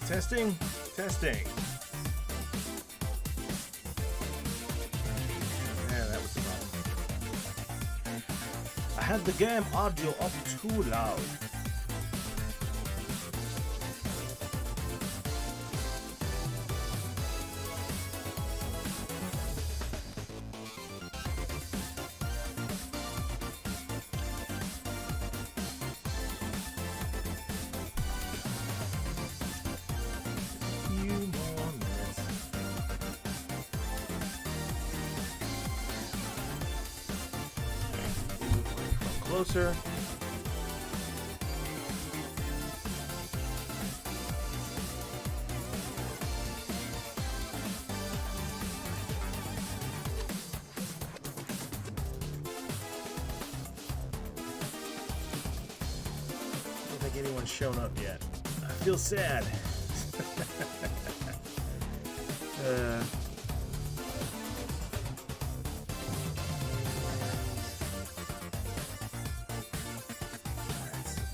Testing, testing. Yeah, that was the problem. I had the game audio up too loud. Closer. I don't think anyone's shown up yet. I feel sad.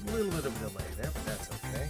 A little bit of a delay there, but that's okay.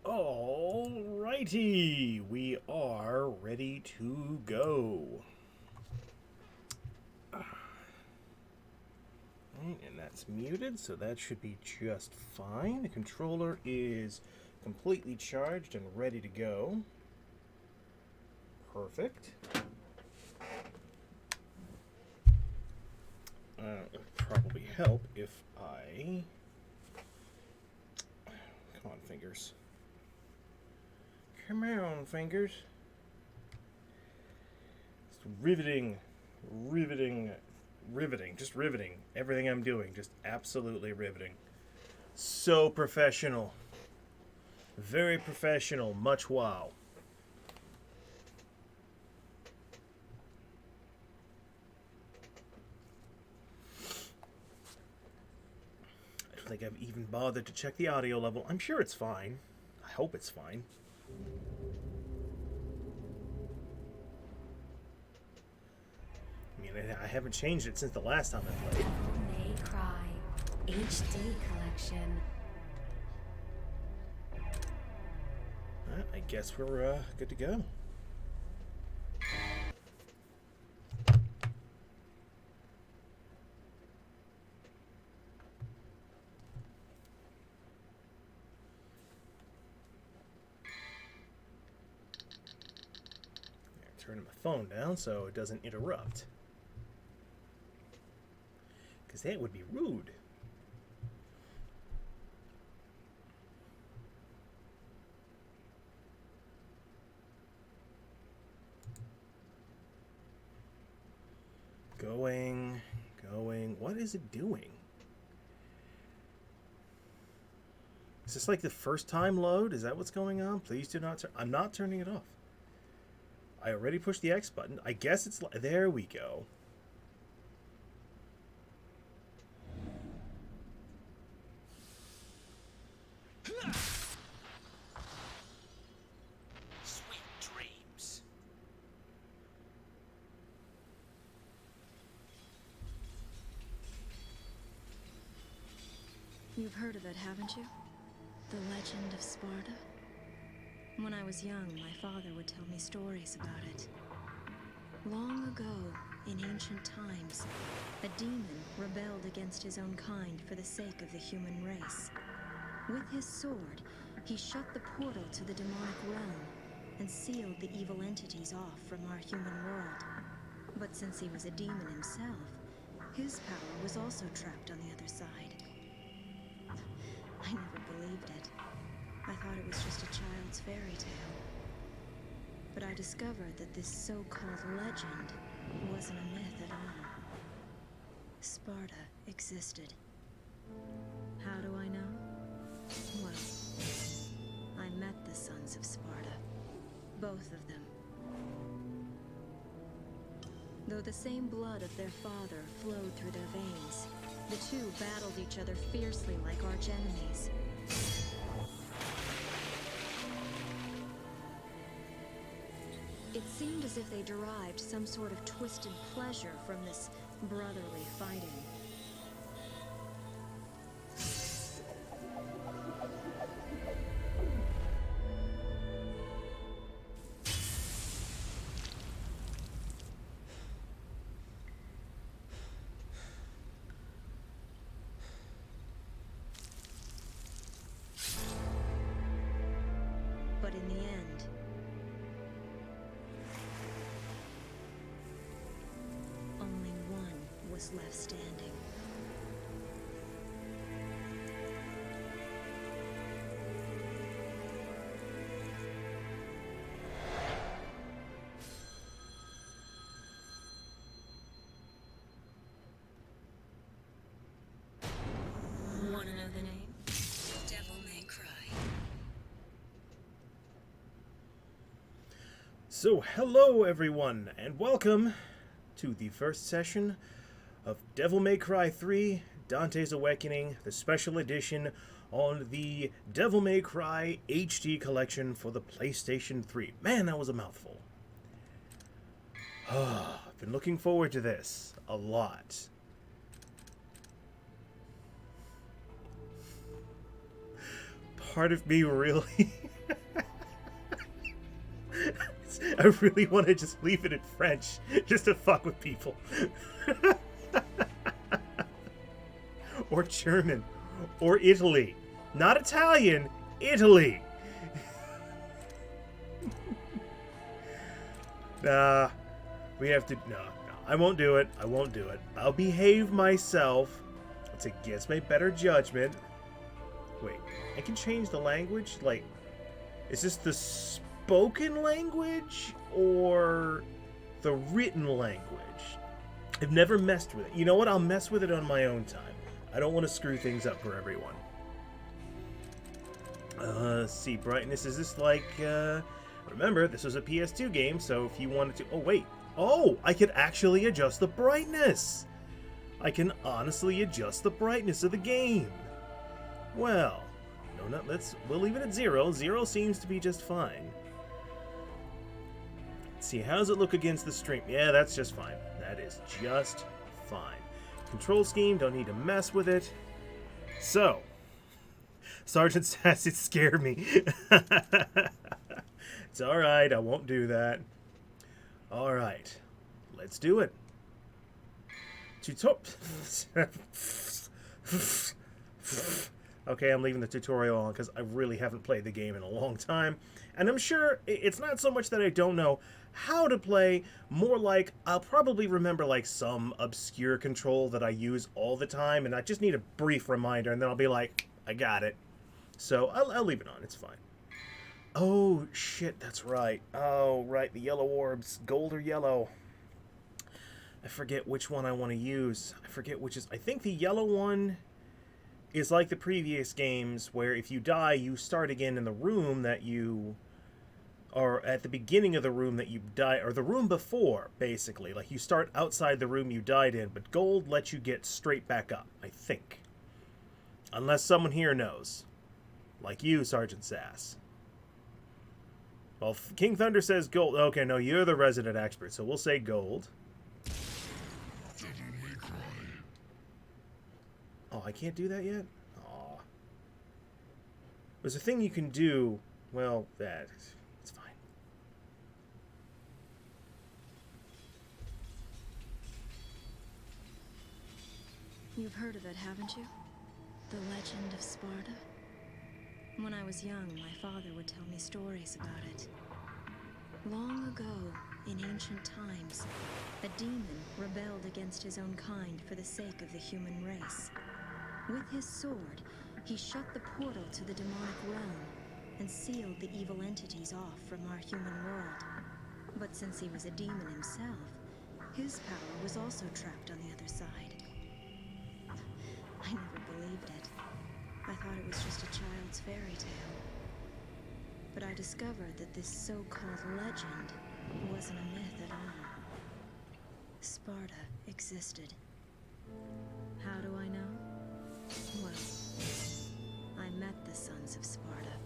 Alrighty, we are ready to go. Right, and that's muted, so that should be just fine. The controller is completely charged and ready to go. Perfect. It would probably help if I... Come on, fingers. Come on, fingers. It's riveting, just riveting. Everything I'm doing, just absolutely riveting. So professional. Very professional, much wow. I don't think I've even bothered to check the audio level. I'm sure it's fine. I hope it's fine. I mean, I haven't changed it since the last time I played. May Cry HD collection. I guess we're good to go. Turning my phone down so it doesn't interrupt. Because that would be rude. Going. What is it doing? Is this like the first time load? Is that what's going on? Please do not turn... I'm not turning it off. I already pushed the X button. I guess it's... There we go. Sweet dreams. You've heard of it, haven't you? The legend of Sparta? When I was young, my father would tell me stories about it. Long ago, in ancient times, a demon rebelled against his own kind for the sake of the human race. With his sword, he shut the portal to the demonic realm and sealed the evil entities off from our human world. But since he was a demon himself, his power was also trapped on the other side. I never believed it. I thought it was just a child's fairy tale. But I discovered that this so-called legend wasn't a myth at all. Sparta existed. How do I know? Well, I met the sons of Sparta. Both of them. Though the same blood of their father flowed through their veins, the two battled each other fiercely like arch-enemies. It seemed as if they derived some sort of twisted pleasure from this brotherly fighting. But in the end, only one was left standing. Want to know the name? Devil May Cry. So, hello everyone, and welcome to the first session of Devil May Cry 3, Dante's Awakening, the special edition on the Devil May Cry HD collection for the PlayStation 3. Man, that was a mouthful. I've been looking forward to this a lot. Part of me really... I really want to just leave it in French, just to fuck with people. Or German. Or Italy. Not Italian, Italy. Nah, we have to... No, I won't do it. I won't do it. I'll behave myself. It's against my better judgment. Wait, I can change the language? Like, is this the spoken language or the written language? I've never messed with it. You know what? I'll mess with it on my own time. I don't want to screw things up for everyone. Let's see, brightness. Is this like, remember, this was a PS2 game, so if you wanted to... Oh, wait. Oh, I could actually adjust the brightness. I can honestly adjust the brightness of the game. Well, no, not we'll leave it at 0. 0 seems to be just fine. Let's see, how does it look against the stream? Yeah, that's just fine. That is just fine. Control scheme, don't need to mess with it. So, Sergeant says it scared me. It's alright, I won't do that. Alright, let's do it. Okay, I'm leaving the tutorial on because I really haven't played the game in a long time. And I'm sure it's not so much that I don't know how to play, more like I'll probably remember like some obscure control that I use all the time, and I just need a brief reminder, and then I'll be like, I got it. So I'll leave it on, it's fine. Oh, shit, that's right. Oh, right, the yellow orbs, gold or yellow. I forget which one I want to use. I forget which is... I think the yellow one is like the previous games where if you die, you start again in the room that you... or at the beginning of the room that you died, or the room before, basically. Like, you start outside the room you died in, but gold lets you get straight back up, I think. Unless someone here knows. Like you, Sergeant Sass. Well, King Thunder says gold. Okay, no, you're the resident expert, so we'll say gold. Oh, I can't do that yet? Aw. There's a thing you can do. Well, it's fine. You've heard of it, haven't you? The legend of Sparta? When I was young, my father would tell me stories about it. Long ago, in ancient times, a demon rebelled against his own kind for the sake of the human race. With his sword, he shut the portal to the demonic realm and sealed the evil entities off from our human world. But since he was a demon himself, his power was also trapped on the other side. I never believed it. I thought it was just a child's fairy tale. But I discovered that this so-called legend wasn't a myth at all. Sparta existed. How do I know? Well, I met the sons of Sparta.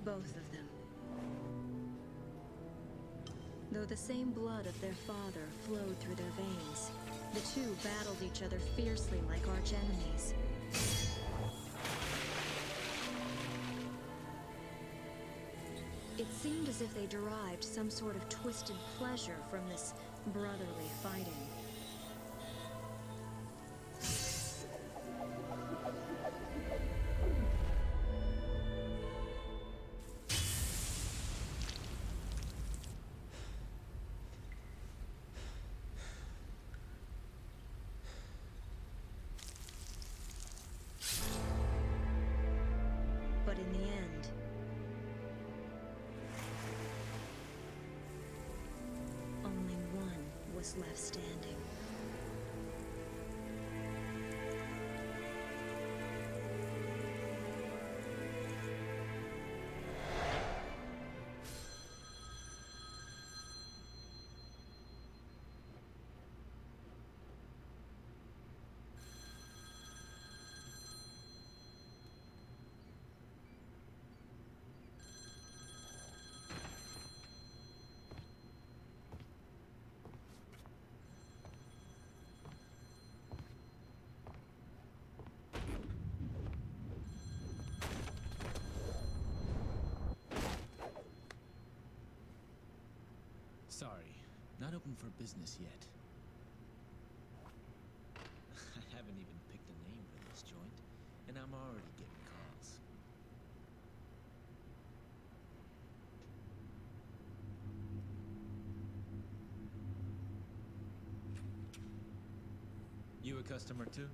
Both of them. Though the same blood of their father flowed through their veins, the two battled each other fiercely like arch-enemies. It seemed as if they derived some sort of twisted pleasure from this brotherly fighting. But in the end, only one was left standing. Sorry, not open for business yet. I haven't even picked a name for this joint, and I'm already getting calls. You a customer too?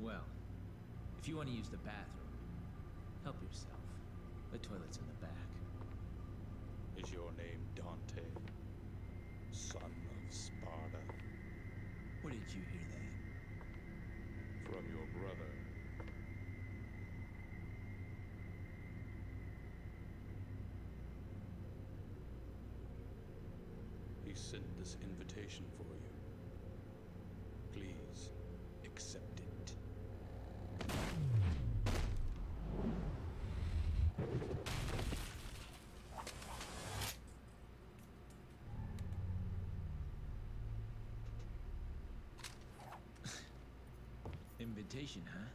Well, if you want to use the bathroom, help yourself. The toilet's in the back. Is your name Dante, son of Sparta? Where did you hear that? From your brother. He sent this invitation for you. Please, accept it. Invitation, huh?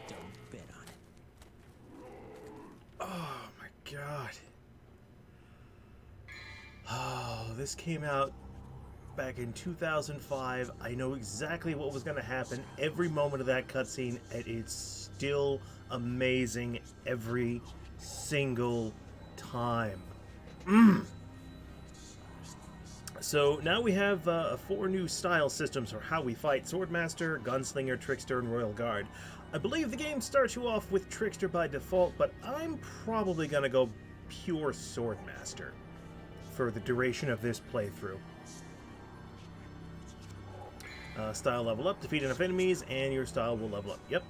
Don't bet on it. Oh my god. Oh, this came out back in 2005. I know exactly what was going to happen every moment of that cutscene, and it's still amazing every single time. So now we have 4 new style systems for how we fight: Swordmaster, Gunslinger, Trickster, and Royal Guard. I believe the game starts you off with Trickster by default, but I'm probably going to go pure Swordmaster for the duration of this playthrough. Style level up, defeat enough enemies, and your style will level up. Yep.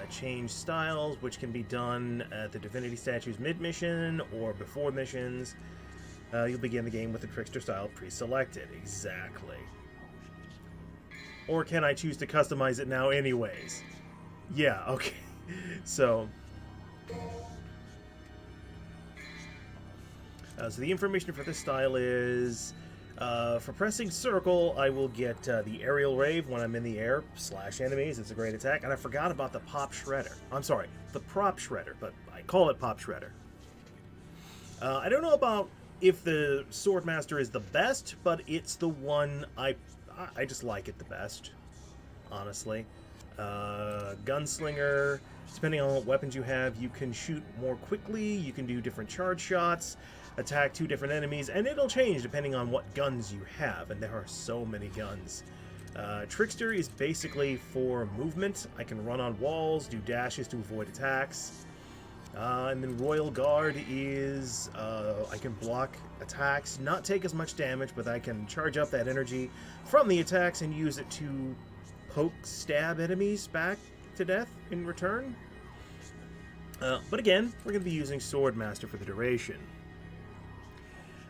Change styles, which can be done at the Divinity Statue's mid-mission or before missions. You'll begin the game with the Trickster style pre-selected. Exactly. Or can I choose to customize it now anyways? Yeah, okay. So the information for this style is... for pressing circle, I will get the aerial rave when I'm in the air, slash enemies. It's a great attack. And I forgot about the pop shredder. I'm sorry, the prop shredder, but I call it pop shredder. I don't know about if the Swordmaster is the best, but it's the one I just like it the best, honestly. Gunslinger, depending on what weapons you have, you can shoot more quickly, you can do different charge shots, attack 2 different enemies, and it'll change depending on what guns you have, and there are so many guns. Trickster is basically for movement. I can run on walls, do dashes to avoid attacks. And then Royal Guard is, I can block attacks, not take as much damage, but I can charge up that energy from the attacks and use it to poke, stab enemies back to death in return. But again, we're going to be using Swordmaster for the duration.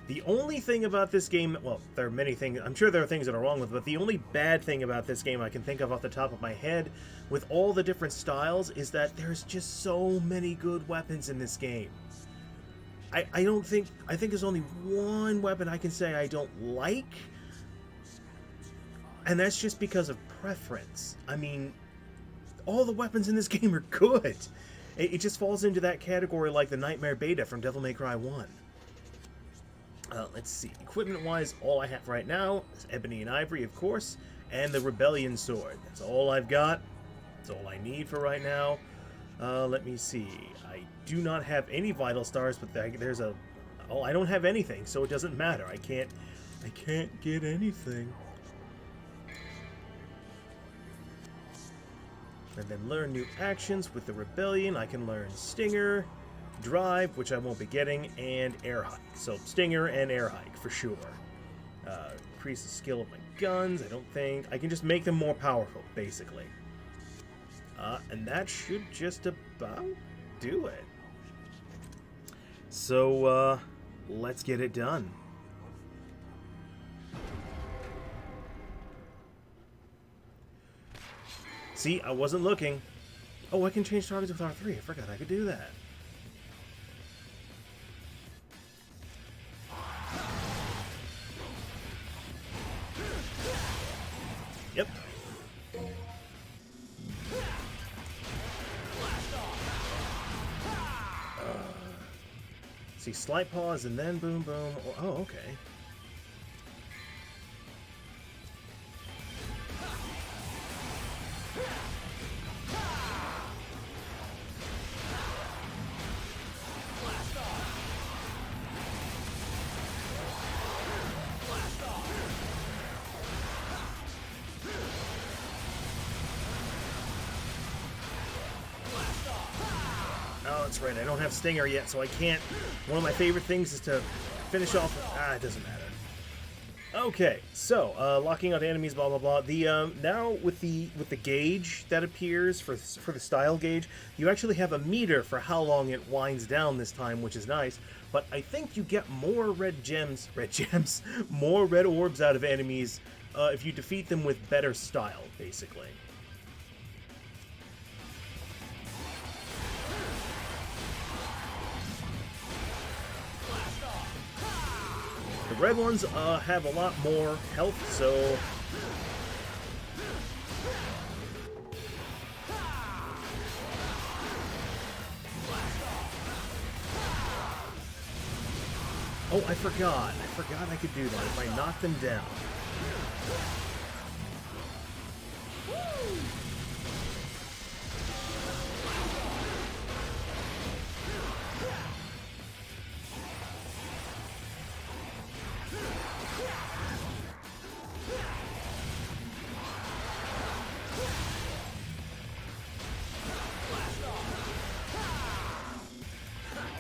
The only thing about this game, well, there are many things, I'm sure there are things that are wrong with it, but the only bad thing about this game I can think of off the top of my head, with all the different styles, is that there's just so many good weapons in this game. I think there's only one weapon I can say I don't like, and that's just because of preference. I mean, all the weapons in this game are good. It just falls into that category like the Nightmare Beta from Devil May Cry 1. Let's see. Equipment-wise, all I have right now is Ebony and Ivory, of course, and the Rebellion Sword. That's all I've got. That's all I need for right now. Let me see. I do not have any Vital Stars, but there's a... Oh, I don't have anything, so it doesn't matter. I can't get anything. And then learn new actions with the Rebellion. I can learn Stinger, Drive, which I won't be getting, and Air Hike. So Stinger and Air Hike for sure. Increase the skill of my guns. I don't think I can just make them more powerful, basically. And that should just about do it. So let's get it done. See, I wasn't looking. Oh, I can change targets with R3. I forgot I could do that. Yep. See, slight pause and then boom, boom. Oh, okay. Oh, that's right. I don't have Stinger yet, so I can't. One of my favorite things is to finish off. It doesn't matter. Okay, so locking out enemies, blah blah blah. The now with the gauge that appears for the style gauge, you actually have a meter for how long it winds down this time, which is nice. But I think you get more red gems, more red orbs out of enemies if you defeat them with better style, basically. The red ones have a lot more health, so... Oh, I forgot. I could do that if I knocked them down.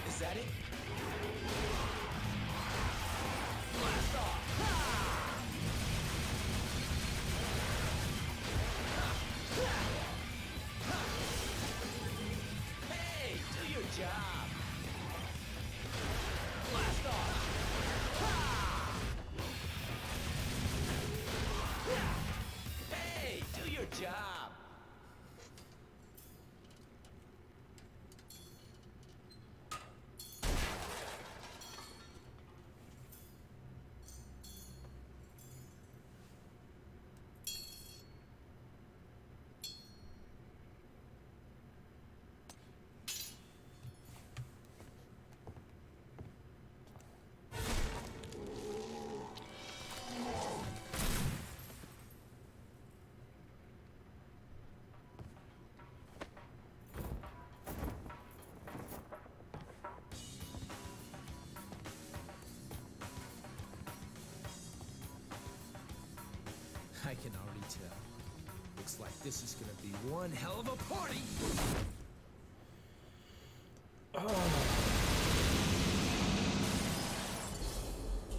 Is that it? Hey, do your job. Blast off. Hey, do your job. I can already tell. Looks like this is gonna be one hell of a party!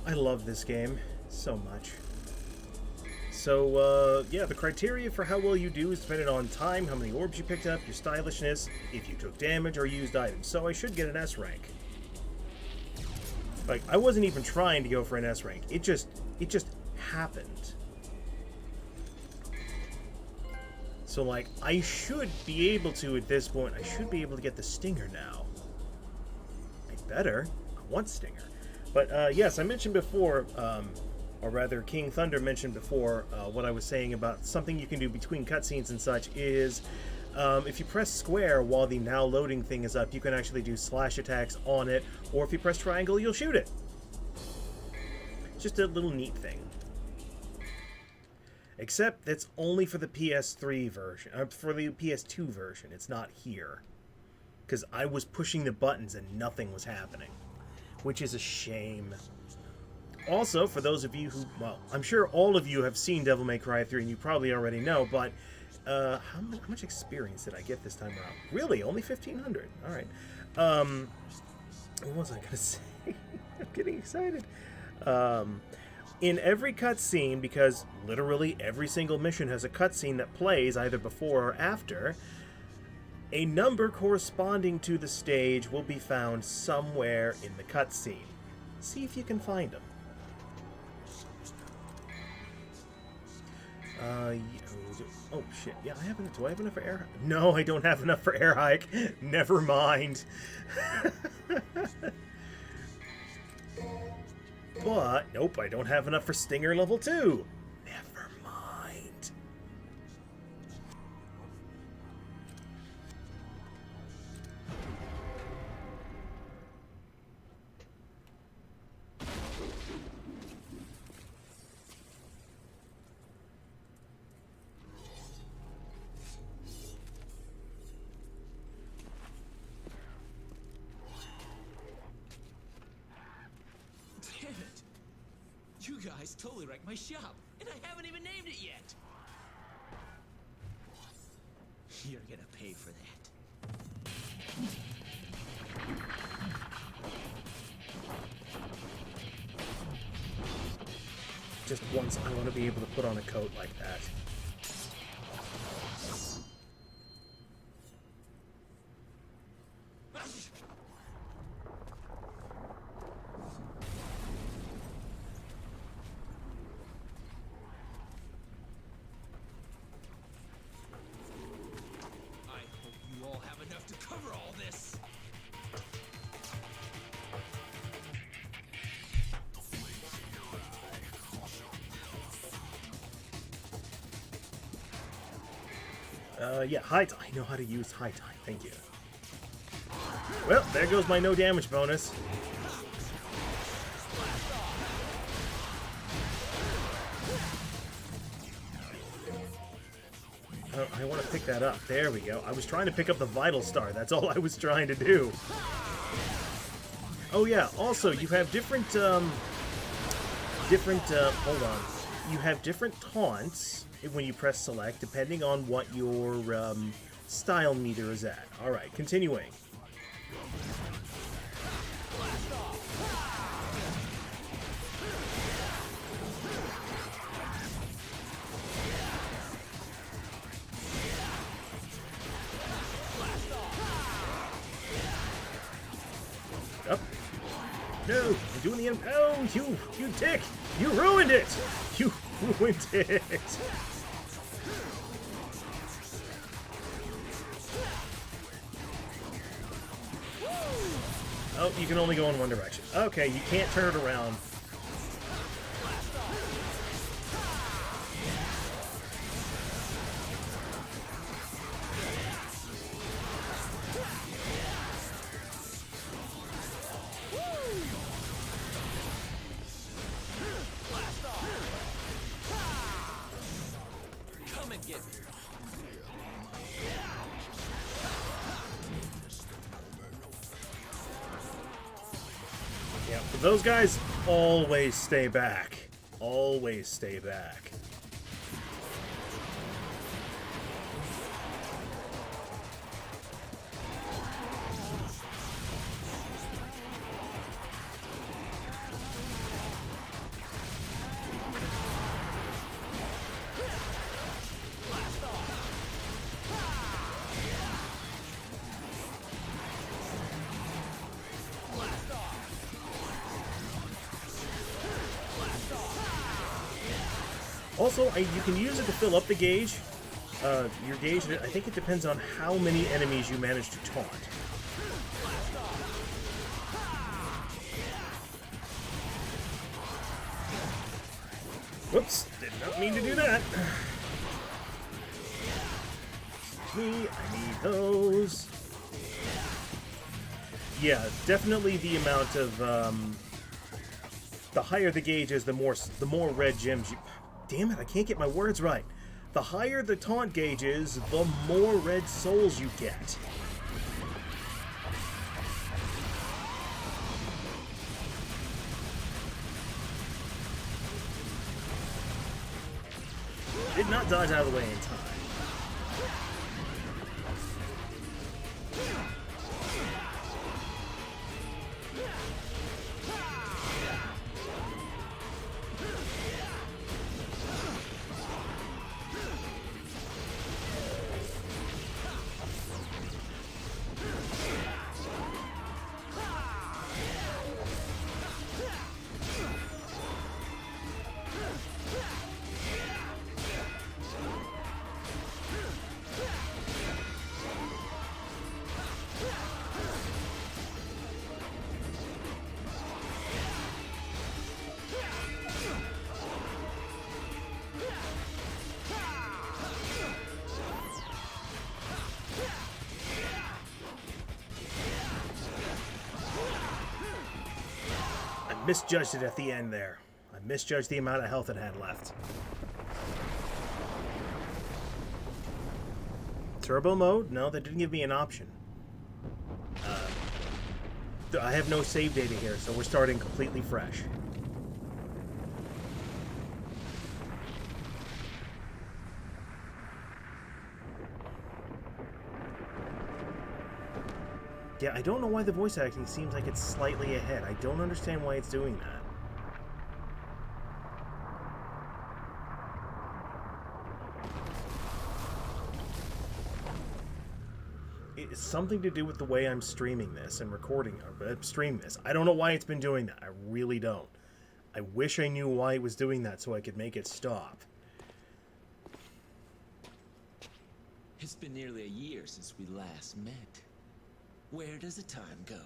I love this game so much. So, yeah, the criteria for how well you do is dependent on time, how many orbs you picked up, your stylishness, if you took damage or used items. So I should get an S rank. Like, I wasn't even trying to go for an S rank. It just happened. So, like, I should be able to, at this point, I should be able to get the Stinger now. I better. I want Stinger. But, yes, I mentioned before, or rather, King Thunder mentioned before, what I was saying about something you can do between cutscenes and such is, if you press square while the now loading thing is up, you can actually do slash attacks on it, or if you press triangle, you'll shoot it. Just a little neat thing. Except that's only for the PS3 version, for the PS2 version. It's not here. Because I was pushing the buttons and nothing was happening. Which is a shame. Also, for those of you who, well, I'm sure all of you have seen Devil May Cry 3 and you probably already know, but how much experience did I get this time around? Really? Only 1,500? Alright. What was I going to say? I'm getting excited. In every cutscene, because literally every single mission has a cutscene that plays either before or after, a number corresponding to the stage will be found somewhere in the cutscene. See if you can find them. Oh shit, yeah, I have enough. Do I have enough for air hike? No, I don't have enough for air hike. Never mind. But, nope, I don't have enough for Stinger level 2. Never mind. Damn it! You guys totally wrecked my shop, and I haven't even named it yet! You're gonna pay for that. Just once, I want to be able to put on a coat like that. I hope you all have enough to cover all this. Yeah, high time. I know how to use high time. Thank you. Well, there goes my no damage bonus. Oh, I want to pick that up. There we go. I was trying to pick up the vital star. That's all I was trying to do. Oh yeah. Also, you have different. Hold on. You have different taunts when you press select, depending on what your style meter is at. All right, continuing. Up. No, I'm doing the oh, you dick! You ruined it! You ruined it! Oh, you can only go in one direction. Okay, you can't turn it around. Come and get me. Yeah, but those guys always stay back. Always stay back. Also, you can use it to fill up the gauge. Your gauge, I think it depends on how many enemies you manage to taunt. Whoops, did not mean to do that. Me, I need those. Yeah, definitely the amount of, the higher the gauge is, the more red gems you... Damn it, I can't get my words right. The higher the taunt gauge is, the more red souls you get. Did not dodge out of the way in time. Misjudged it at the end there. I misjudged the amount of health it had left. Turbo mode? No, that didn't give me an option. I have no save data here, so we're starting completely fresh. Yeah, I don't know why the voice acting seems like it's slightly ahead. I don't understand why it's doing that. it's something to do with the way I'm streaming this and recording or streaming this. I don't know why it's been doing that. I really don't. I wish I knew why it was doing that so I could make it stop. It's been nearly a year since we last met. Where does the time go?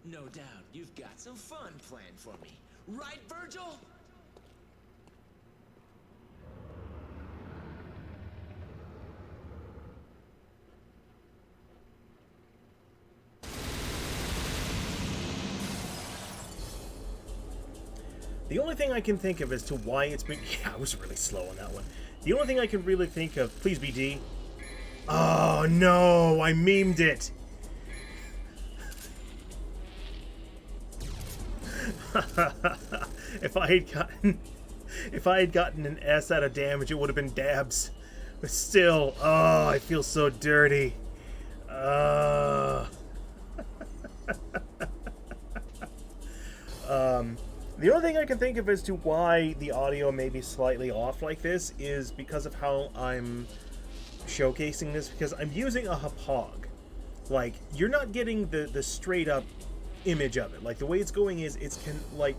No doubt you've got some fun planned for me. Right, Virgil? The only thing I can think of as to why it's been... Yeah, I was really slow on that one. The only thing I can really think of... Please be D. Oh, no! I memed it! If I had gotten an S out of damage, it would have been dabs. But still, oh, I feel so dirty. The only thing I can think of as to why the audio may be slightly off like this is because of how I'm showcasing this, because I'm using a hapog. Like, you're not getting the straight up image of it. Like, the way it's going is like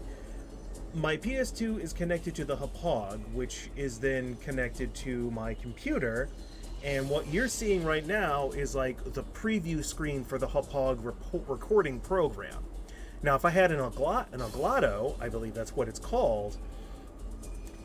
my PS2 is connected to the hapog, which is then connected to my computer, and what you're seeing right now is like the preview screen for the hapog recording program. Now, if I had an Elgato, I believe that's what it's called,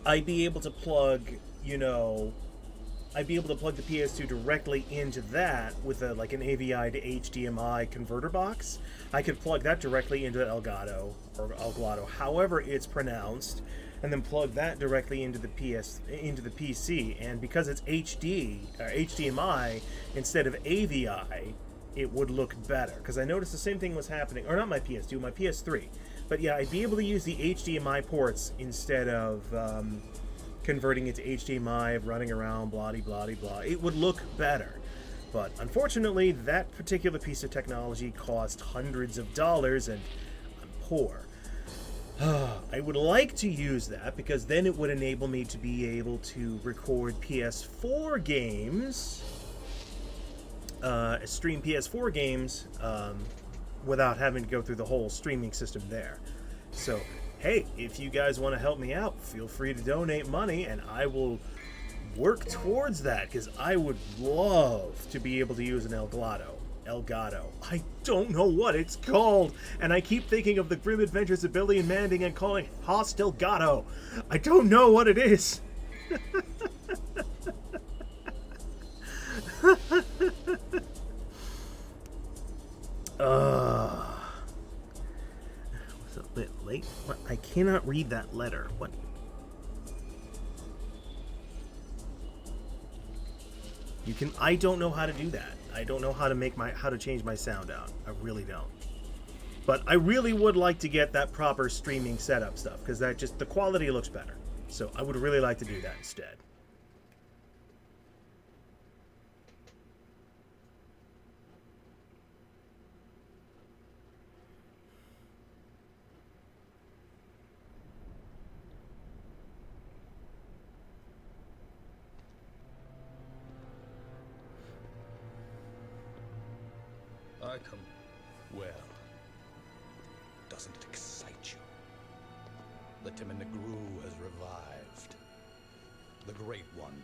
I'd be able to plug, I'd be able to plug the PS2 directly into that with like an AVI to HDMI converter box. I could plug that directly into Elgato, or Elgato, however it's pronounced, and then plug that directly into the PC. And because it's HDMI instead of AVI, it would look better. Because I noticed the same thing was happening, or not my PS2, my PS3. But yeah, I'd be able to use the HDMI ports instead of converting it to HDMI, running around, blah-de-blah-de-blah. It would look better. But unfortunately, that particular piece of technology cost hundreds of dollars, and I'm poor. I would like to use that, because then it would enable me to be able to record PS4 games, stream PS4 games, without having to go through the whole streaming system there. So, hey, if you guys want to help me out, feel free to donate money, and I will work towards that, because I would love to be able to use an Elgato. I don't know what it's called, and I keep thinking of the Grim Adventures of Billy and Mandy and calling it Hostelgato. I don't know what it is. Was it a bit late? What? I cannot read that letter. What? You can. I don't know how to do that. I don't know how to change my sound out. I really don't. But I really would like to get that proper streaming setup stuff, because that just, the quality looks better. So I would really like to do that instead. I come. Well, doesn't it excite you? The Timinagru has revived. The Great One,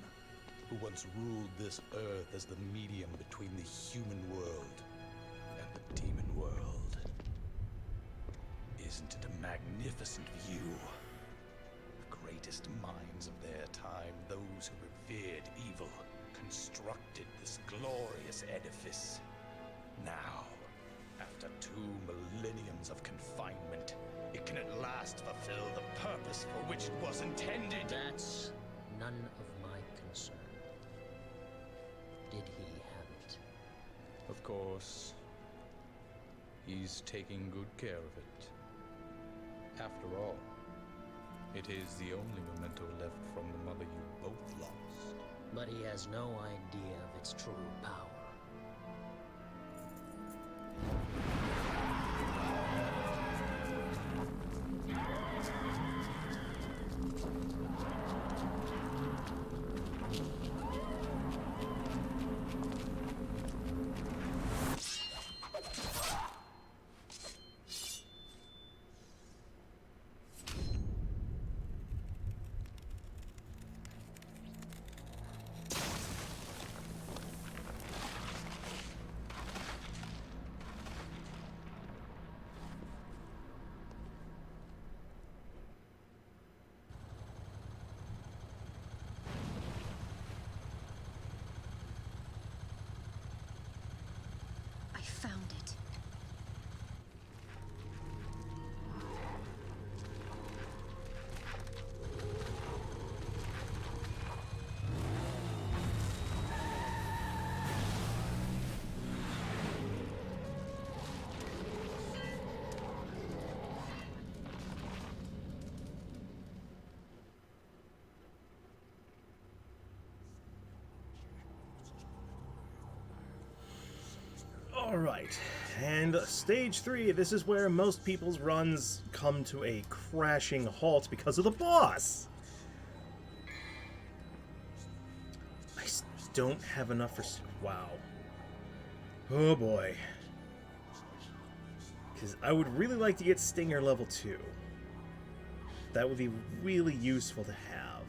who once ruled this earth as the medium between the human world and the demon world. Isn't it a magnificent view? The greatest minds of their time, those who revered evil, constructed this glorious edifice. Now, after after 2 millenniums of confinement, it can at last fulfill the purpose for which it was intended. That's none of my concern. Did he have it? Of course, he's taking good care of it. After all, it is the only memento left from the mother you both lost. But he has no idea of its true power. I found it. Alright, and stage 3, this is where most people's runs come to a crashing halt because of the boss! I don't have enough for... Wow. Oh boy. Because I would really like to get Stinger level 2. That would be really useful to have.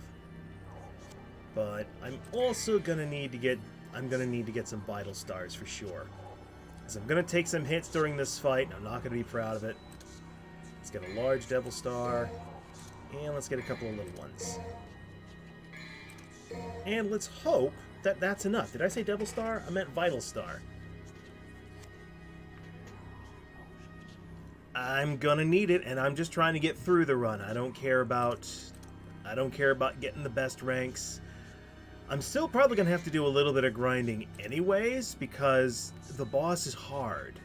But I'm also gonna need to get... I'm gonna need to get some Vital Stars for sure. So I'm going to take some hits during this fight, and I'm not going to be proud of it. Let's get a large Devil Star, and let's get a couple of little ones. And let's hope that that's enough. Did I say Devil Star? I meant Vital Star. I'm going to need it, and I'm just trying to get through the run. I don't care about getting the best ranks. I'm still probably going to have to do a little bit of grinding anyways, because the boss is hard.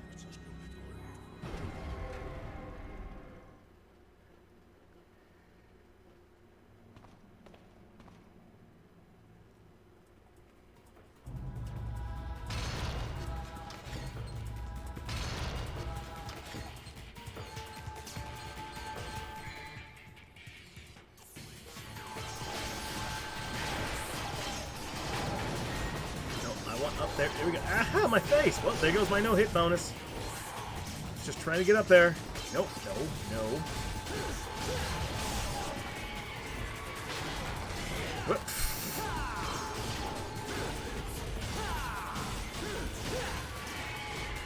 Up there. There we go. Aha, my face! Well, there goes my no-hit bonus. Just trying to get up there. Nope, no. Whoop.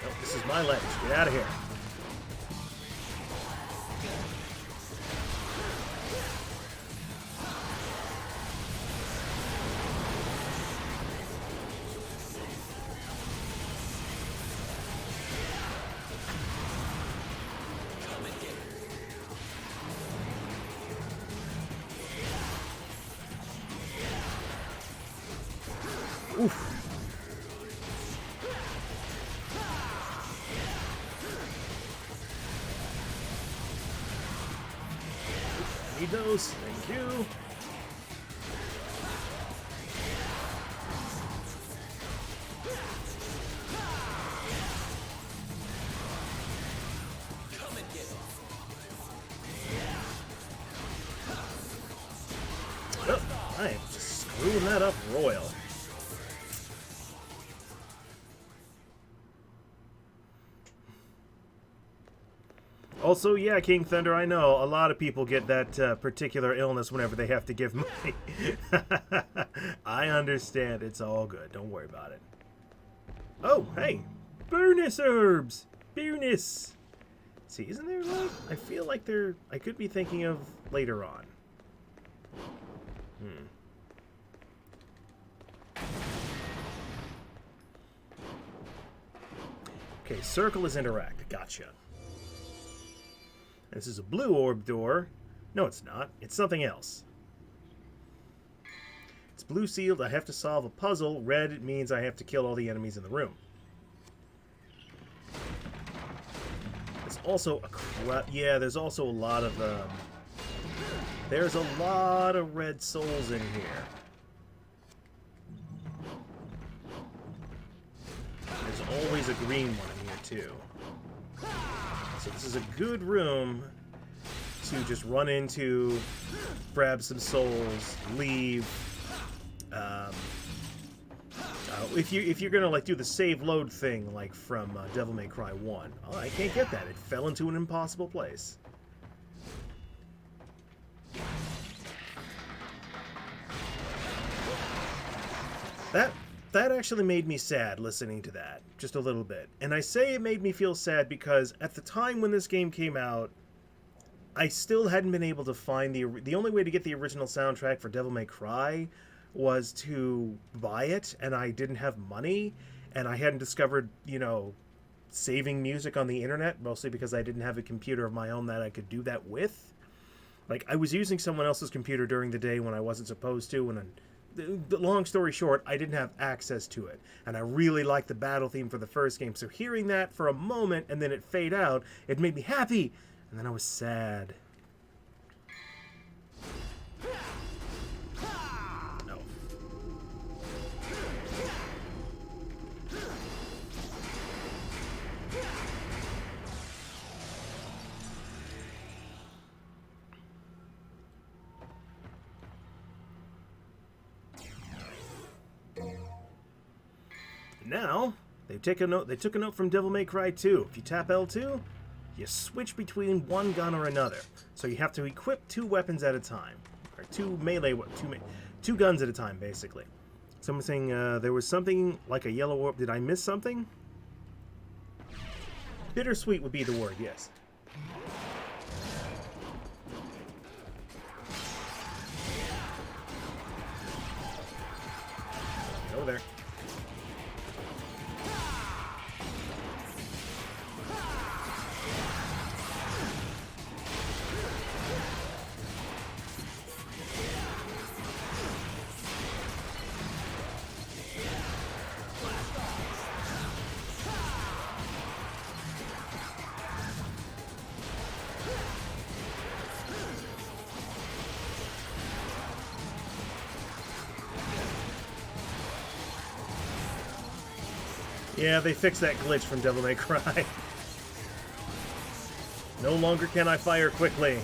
Nope, this is my ledge. Get out of here. Oof. Need those. Thank you. Oh, I am just screwing that up royal. Also, yeah, King Thunder, I know a lot of people get that particular illness whenever they have to give money. I understand. It's all good. Don't worry about it. Oh, hey. Bonus herbs. Bonus. See, isn't there like... I feel like there... I could be thinking of later on. Okay, circle is interact. Gotcha. This is a blue orb door. No, it's not. It's something else. It's blue sealed. I have to solve a puzzle. Red means I have to kill all the enemies in the room. There's also a yeah, there's also a lot of there's a lot of red souls in here. There's always a green one in here too. So this is a good room to just run into, grab some souls, leave. If you're gonna like do the save load thing like from Devil May Cry 1, oh, I can't get that. It fell into an impossible place. That actually made me sad listening to that, just a little bit. And I say it made me feel sad because at the time when this game came out, I still hadn't been able to find the only way to get the original soundtrack for Devil May Cry was to buy it, and I didn't have money, and I hadn't discovered, you know, saving music on the internet, mostly because I didn't have a computer of my own that I could do that with. Like, I was using someone else's computer during the day when I wasn't supposed to, and the long story short, I didn't have access to it. And I really liked the battle theme for the first game, so hearing that for a moment and then it fade out, it made me happy, and then I was sad. Oh. Now, they took a note from Devil May Cry 2. If you tap L2, you switch between one gun or another. So you have to equip 2 weapons at a time. Or 2 two guns at a time, basically. Someone's saying there was something like a yellow orb. Did I miss something? Bittersweet would be the word, yes. Go there. Yeah, they fixed that glitch from Devil May Cry. No longer can I fire quickly.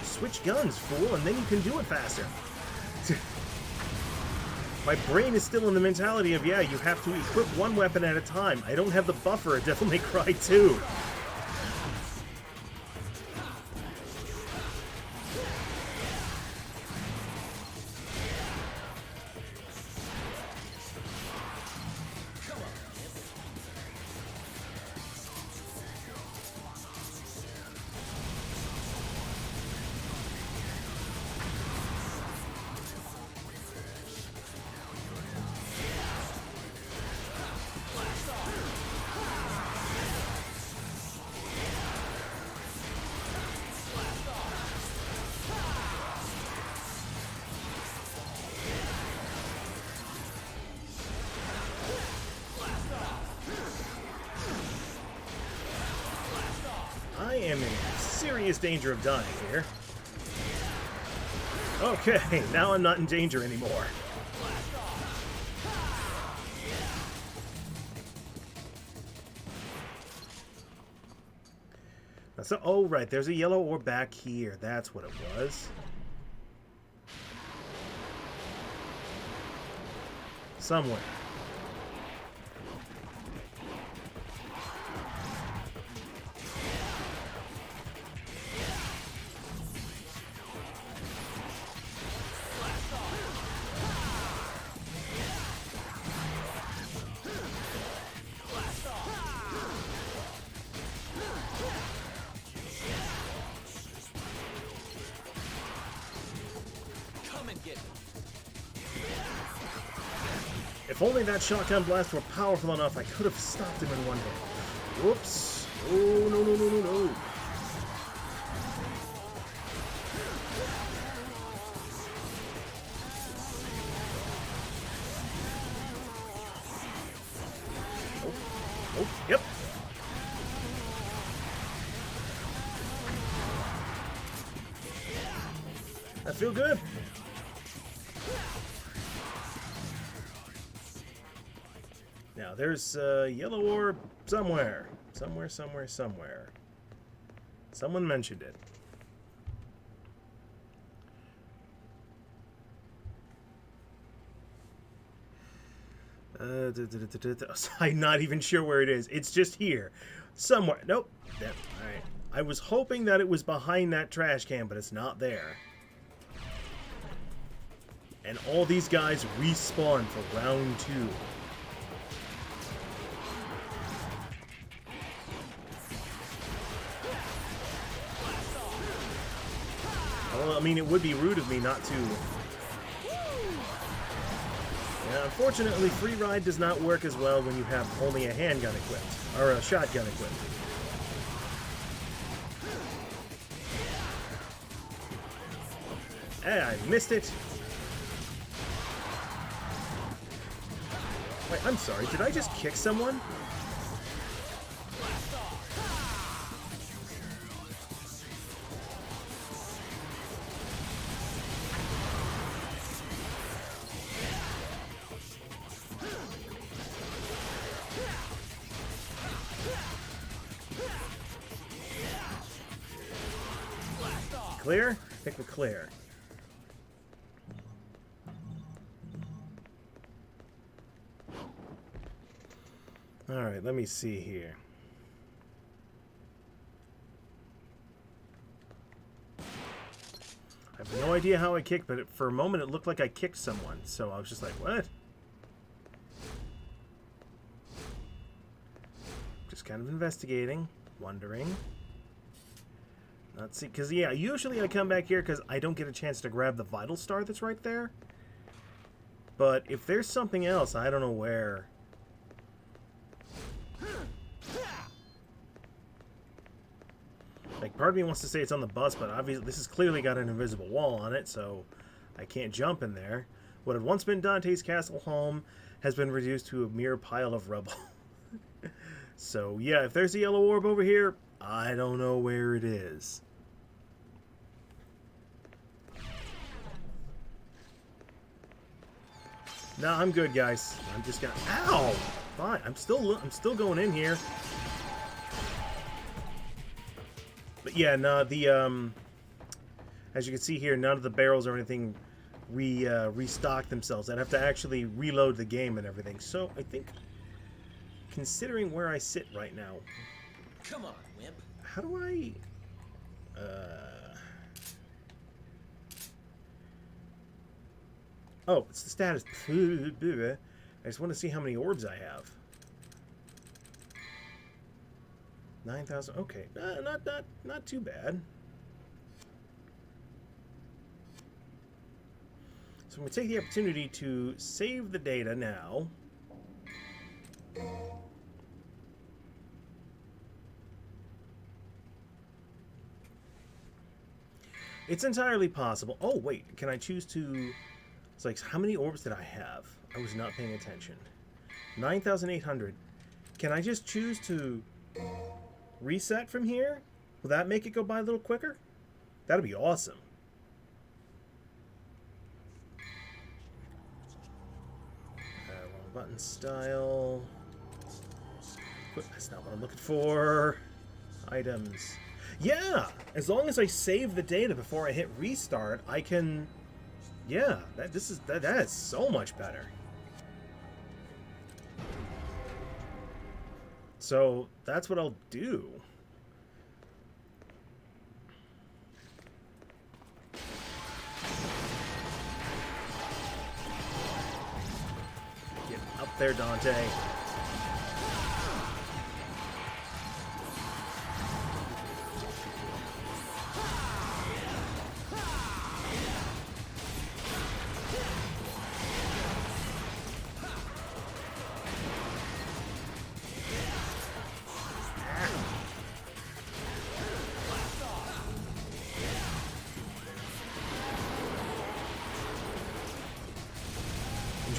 Switch guns, fool, and then you can do it faster. My brain is still in the mentality of, yeah, you have to equip one weapon at a time. I don't have the buffer at Devil May Cry 2. I am in serious danger of dying here. Okay, now I'm not in danger anymore. So, oh, right, there's a yellow orb back here. That's what it was. Somewhere. If only that shotgun blast were powerful enough, I could have stopped him in one hit. Whoops. Oh, no, no, no, no, no. Oh, yep. I feel good. Now, there's a yellow orb somewhere. Somewhere. Someone mentioned it. I'm not even sure where it is. It's just here. Somewhere. Nope. Alright. I was hoping that it was behind that trash can, but it's not there. And all these guys respawn for round 2. Well, I mean, it would be rude of me not to. Yeah, unfortunately, free ride does not work as well when you have only a handgun equipped, or a shotgun equipped. Hey, I missed it. Wait, I'm sorry, did I just kick someone? Clear? I think we're clear. Alright, let me see here. I have no idea how I kicked, but for a moment it looked like I kicked someone, so I was just like, what? Just kind of investigating, wondering. Let's see, because yeah, usually I come back here because I don't get a chance to grab the vital star that's right there. But if there's something else, I don't know where. Like, part of me wants to say it's on the bus, but obviously this has clearly got an invisible wall on it, so I can't jump in there. What had once been Dante's castle home has been reduced to a mere pile of rubble. So yeah, if there's a yellow orb over here, I don't know where it is. No, I'm good, guys. I'm just gonna. Ow! Fine. I'm still going in here. But yeah, no, the as you can see here, none of the barrels or anything restock themselves. I'd have to actually reload the game and everything. So I think, considering where I sit right now, Come on, wimp. how do I? Oh, it's the status. I just want to see how many orbs I have. 9,000. Okay, not too bad. So I'm going to take the opportunity to save the data now. It's entirely possible. Oh, wait. Can I choose to... It's like, how many orbs did I have? I was not paying attention. 9,800. Can I just choose to reset from here? Will that make it go by a little quicker? That'd be awesome. Wrong button style. That's not what I'm looking for. Items. Yeah! As long as I save the data before I hit restart, I can... Yeah, that is so much better. So that's what I'll do. Get up there, Dante.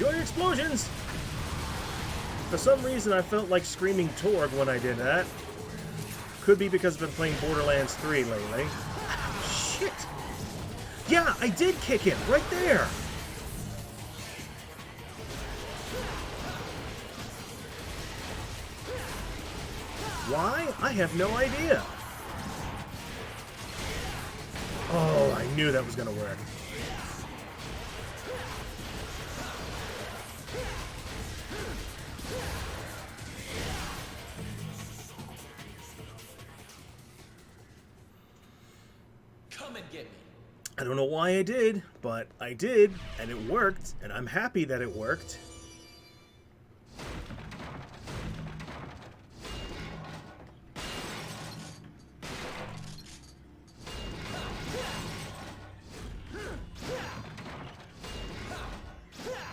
Enjoy your explosions! For some reason, I felt like screaming Torg when I did that. Could be because I've been playing Borderlands 3 lately. Shit! Yeah, I did kick him! Right there! Why? I have no idea. Oh, I knew that was going to work. Come and get me. I don't know why I did, but I did, and it worked, and I'm happy that it worked.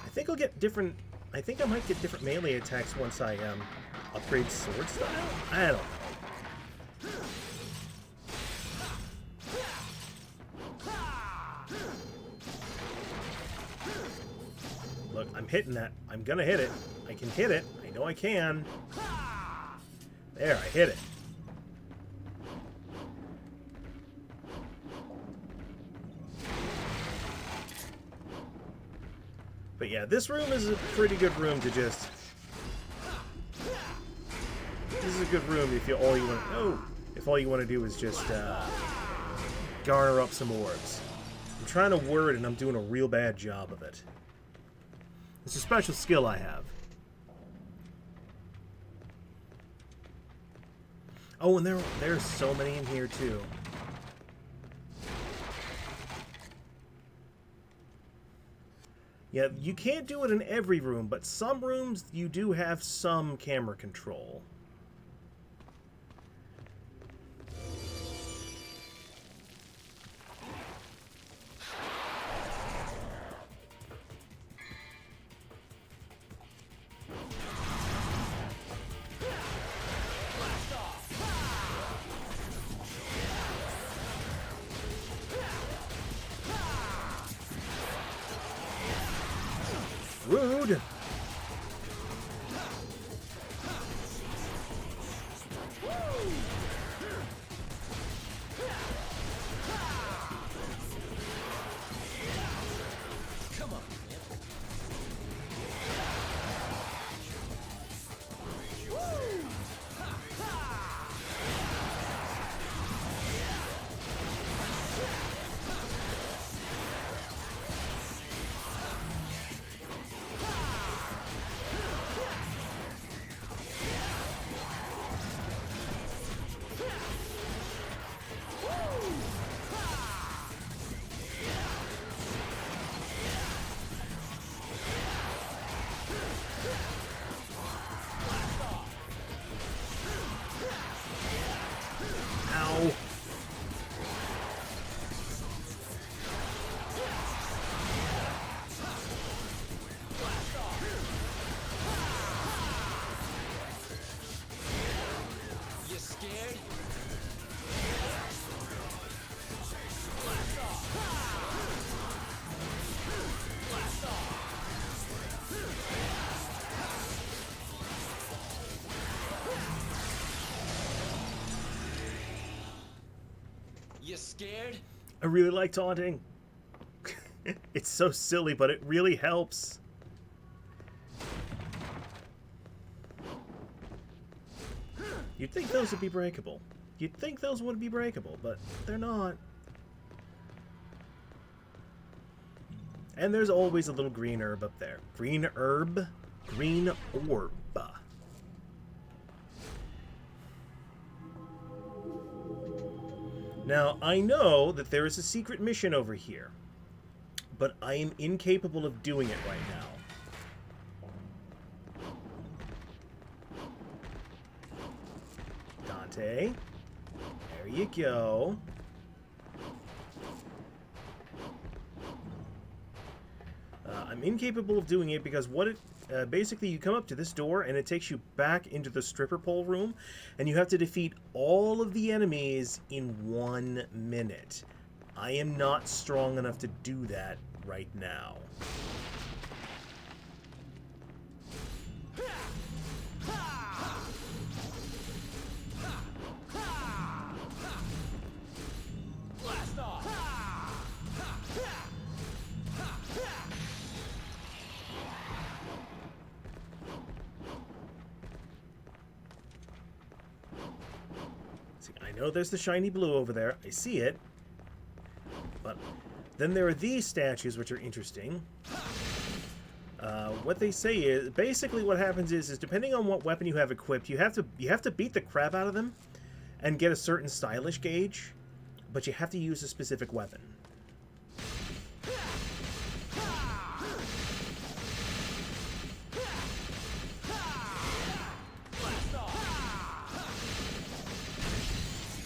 I think I'll get different... I think I might get different melee attacks once I upgrade sword style? I don't know. Look, I'm hitting that. I'm gonna hit it. I can hit it. I know I can. There, I hit it. But yeah, this room is a pretty good room to just... This is a good room if all you want... Oh! If all you want to do is just garner up some orbs. I'm trying to word and I'm doing a real bad job of it. It's a special skill I have. Oh, and there's so many in here too. Yeah, you can't do it in every room, but some rooms you do have some camera control. Rude! Come on, man. Ow! You scared? You scared? I really like taunting. It's so silly, but it really helps. You'd think those would be breakable. You'd think those would be breakable, but they're not. And there's always a little green herb up there. Green herb? Green orb. Now, I know that there is a secret mission over here, but I am incapable of doing it right now. Dante, there you go. I'm incapable of doing it because what it... basically, you come up to this door and it takes you back into the stripper pole room, and you have to defeat all of the enemies in 1 minute. I am not strong enough to do that right now. know there's the shiny blue over there. I see it. But then there are these statues, which are interesting. What they say is, basically what happens is depending on what weapon you have equipped, you have to beat the crap out of them and get a certain stylish gauge, but you have to use a specific weapon.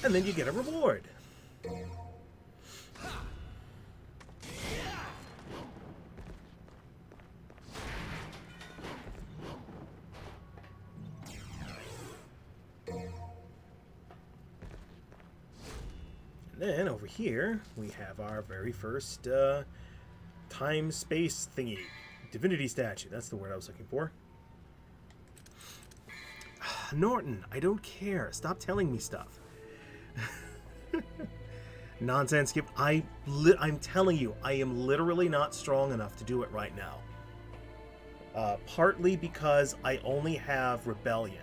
And then you get a reward. And then over here, we have our very first time-space thingy. Divinity statue, that's the word I was looking for. Norton, I don't care. Stop telling me stuff. Nonsense, Skip. I'm telling you, I am literally not strong enough to do it right now. Partly because I only have Rebellion.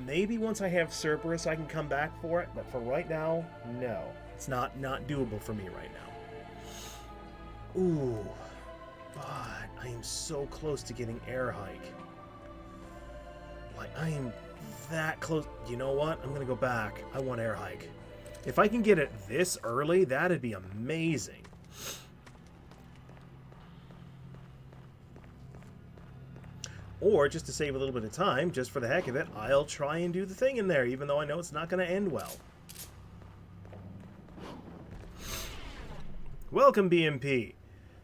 Maybe once I have Cerberus I can come back for it, but for right now, no. It's not doable for me right now. Ooh. But I am so close to getting Air Hike. Like, I am that close. You know what? I'm gonna go back. I want Air Hike. If I can get it this early, that'd be amazing. Or, just to save a little bit of time, just for the heck of it, I'll try and do the thing in there, even though I know it's not going to end well. Welcome, BMP.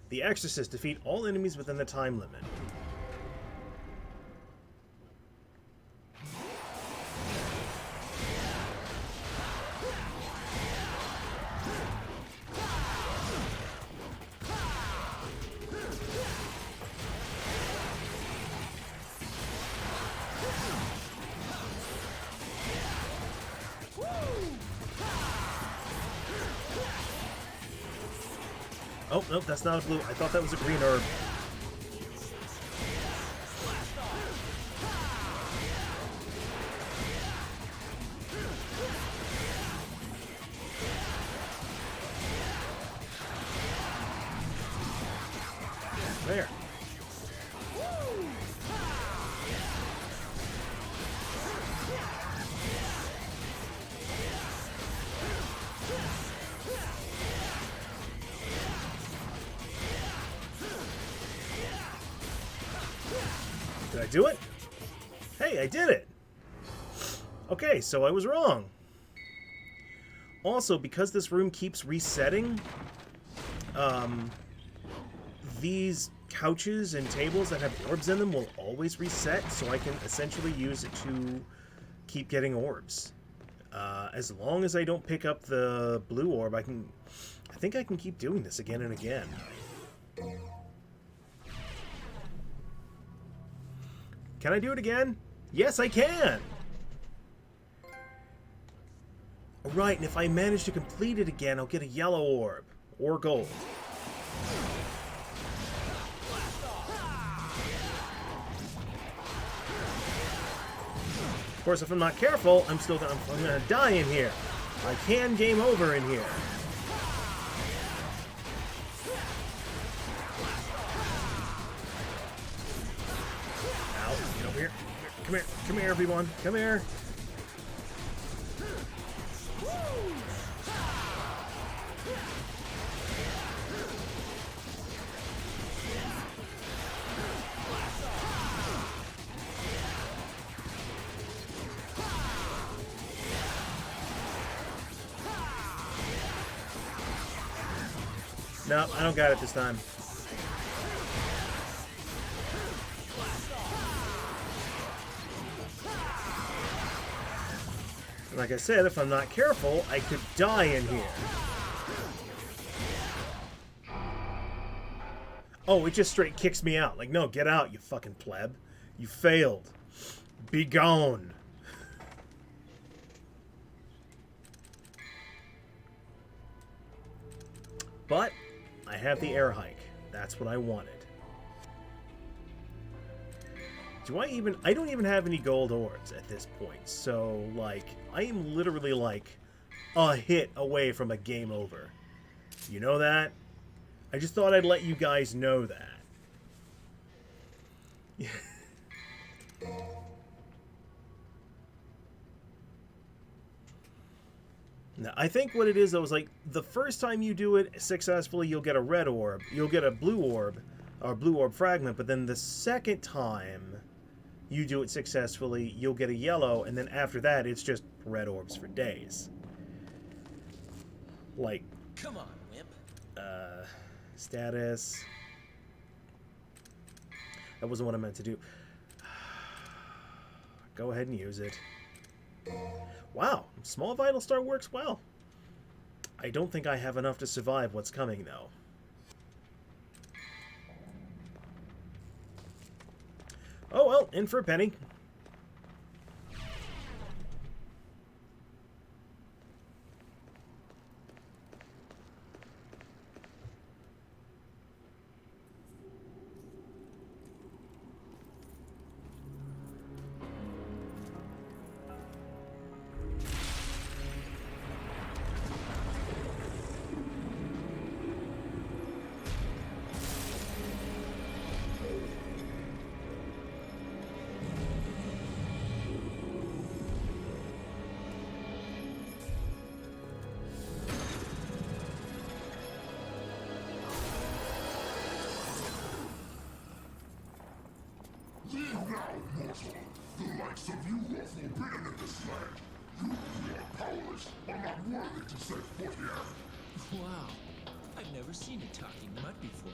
The Exorcist defeat all enemies within the time limit. Oh, nope, that's not a blue. I thought that was a green herb. There. Did I do it? Hey, I did it! Okay, so I was wrong. Also, because this room keeps resetting, these couches and tables that have orbs in them will always reset, so I can essentially use it to keep getting orbs. As long as I don't pick up the blue orb, I think I can keep doing this again and again. Can I do it again? Yes, I can! Right, and if I manage to complete it again, I'll get a yellow orb. Or gold. Of course, if I'm not careful, I'm gonna die in here. I can game over in here. Ow, get over here. Come here, everyone. Come here. No, I don't got it this time. And like I said, if I'm not careful, I could die in here. Oh, it just straight kicks me out. Like, no, get out, you fucking pleb. You failed. Be gone. But I have the air hike. That's what I wanted. Do I even... I don't even have any gold orbs at this point. So, like, I am literally, like, a hit away from a game over. You know that? I just thought I'd let you guys know that. Now, I think what it is, though, is like the first time you do it successfully, you'll get a red orb. You'll get a blue orb, or blue orb fragment. But then the second time you do it successfully, you'll get a yellow. And then after that, it's just red orbs for days. Like, Come on, wimp. status. That wasn't what I meant to do. Go ahead and use it. Wow, small vital star works well. I don't think I have enough to survive what's coming, though. Oh well, in for a penny. Leave now, mortal. The likes of you are forbidden in this land. You are powerless, are not worthy to set foot here. Wow. I've never seen a talking mud before.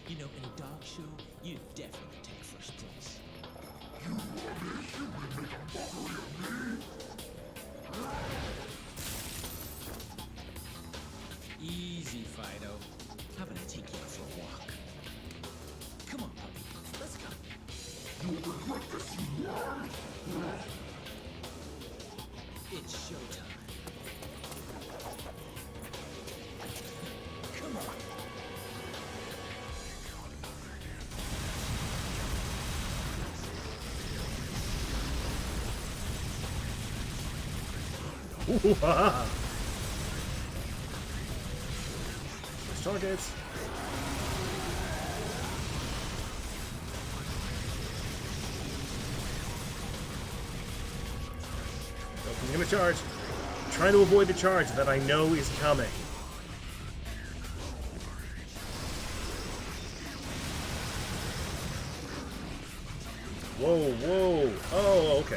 You know, in a dog show, you'd definitely take first place. You are mere human, make a mockery of me. Easy, Fido. How about I take you out for a walk? Come on, puppy. Let's go. You will regret this, you worm. It's showtime. Come on. Ooh, ha, ha. There's targets. Oh, he's gonna charge. I'm trying to avoid the charge that I know is coming. Whoa, whoa. Oh, okay.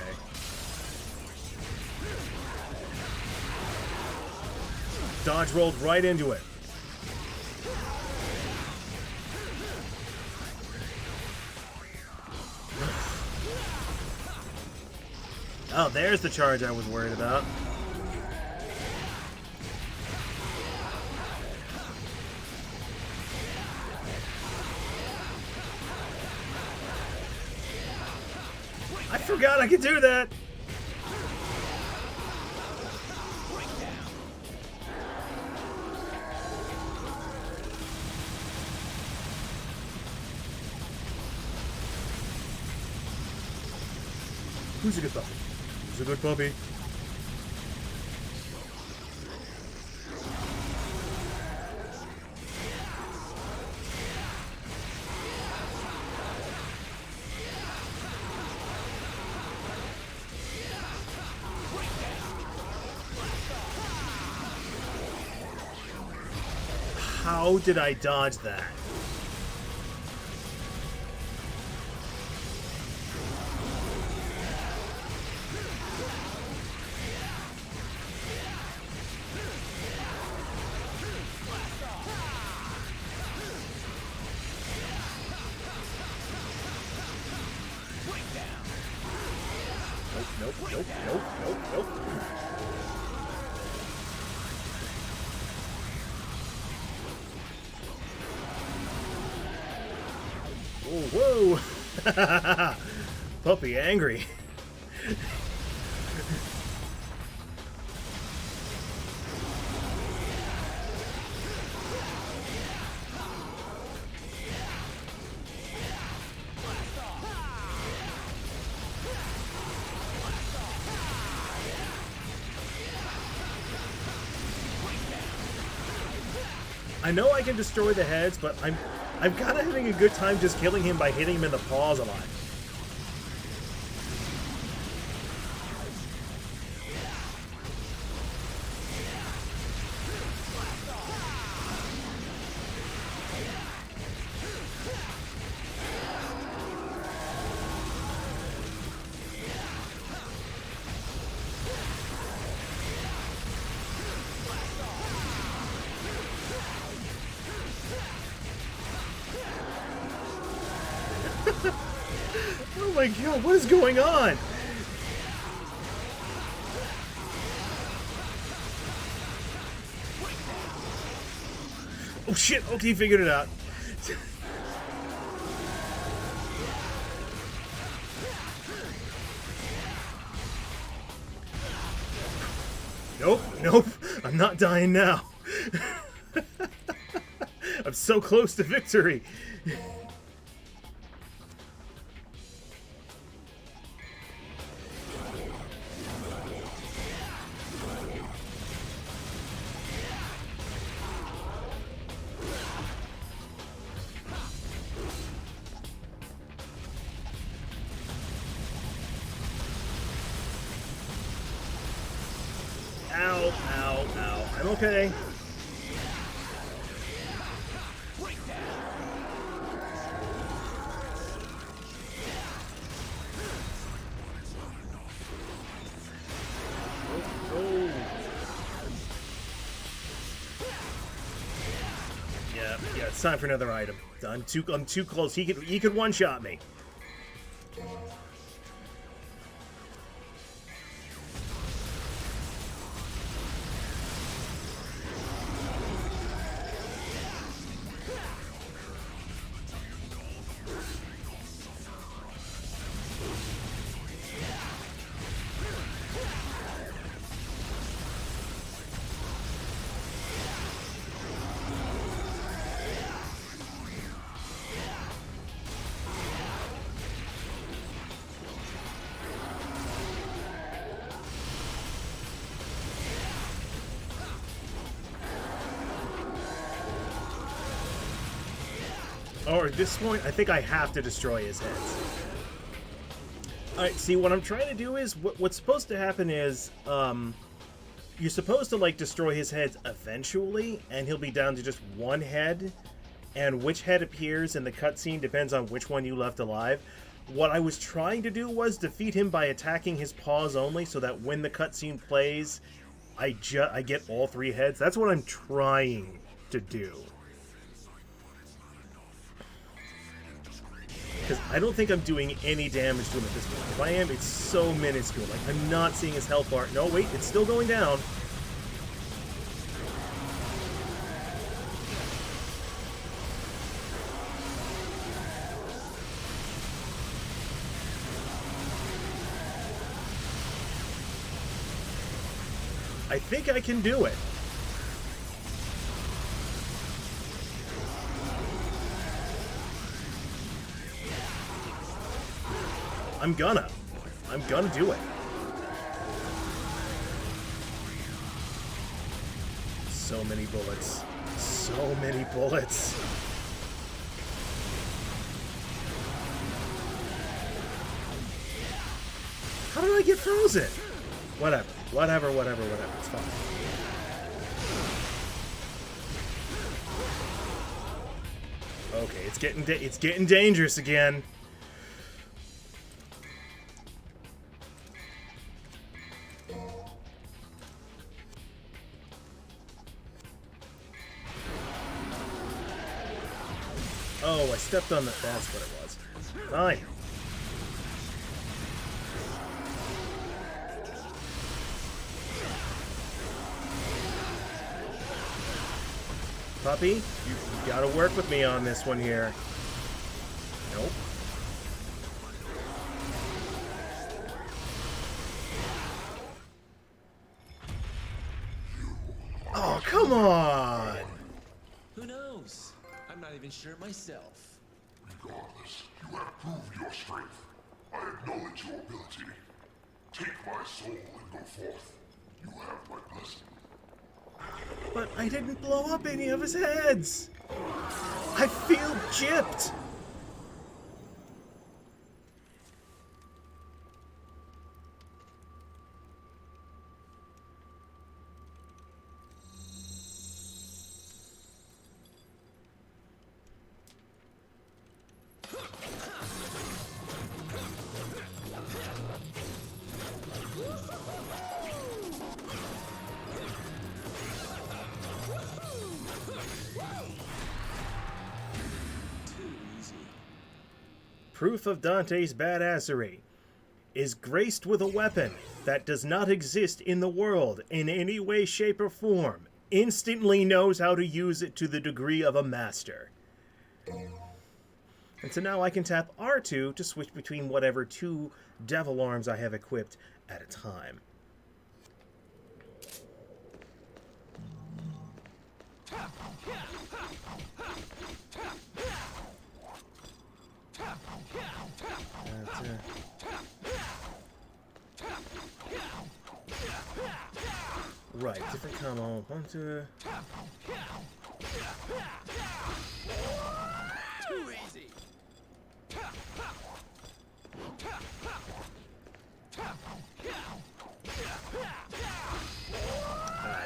Dodge rolled right into it. Oh, there's the charge I was worried about. I forgot I could do that. Who's a good puppy? Who's a good puppy? How did I dodge that? Nope, nope, nope, nope, nope. Whoa, whoa! Puppy angry. I know I can destroy the heads, but I'm kind of having a good time just killing him by hitting him in the paws a lot. Oh my god, what is going on? Oh shit, okay, figured it out. Nope, nope, I'm not dying now. I'm so close to victory. Ow, ow, ow. I'm okay. Oh. Yeah, it's time for another item. I'm too close. He could one-shot me. Or at this point, I think I have to destroy his heads. Alright, see, what I'm trying to do is, what's supposed to happen is, you're supposed to, like, destroy his heads eventually, and he'll be down to just one head, and which head appears in the cutscene depends on which one you left alive. What I was trying to do was defeat him by attacking his paws only, so that when the cutscene plays, I get all three heads. That's what I'm trying to do. Because I don't think I'm doing any damage to him at this point. If I am, it's so minuscule. Like, I'm not seeing his health bar. No, wait, it's still going down. I think I can do it. I'm gonna do it. So many bullets. So many bullets. How did I get frozen? Whatever. It's fine. Okay, it's getting dangerous again. Oh, I stepped on that. That's what it was. Fine. Puppy, you gotta work with me on this one here. Nope. Oh, come on! Who knows? I'm not even sure myself. Regardless, you have proved your strength. I acknowledge your ability. Take my soul and go forth. You have my blessing. But I didn't blow up any of his heads! I feel gypped! Proof of Dante's badassery is graced with a weapon that does not exist in the world in any way, shape, or form. Instantly knows how to use it to the degree of a master. And so now I can tap R2 to switch between whatever 2 devil arms I have equipped at a time. Right, different combo. 1, 2. Too easy. I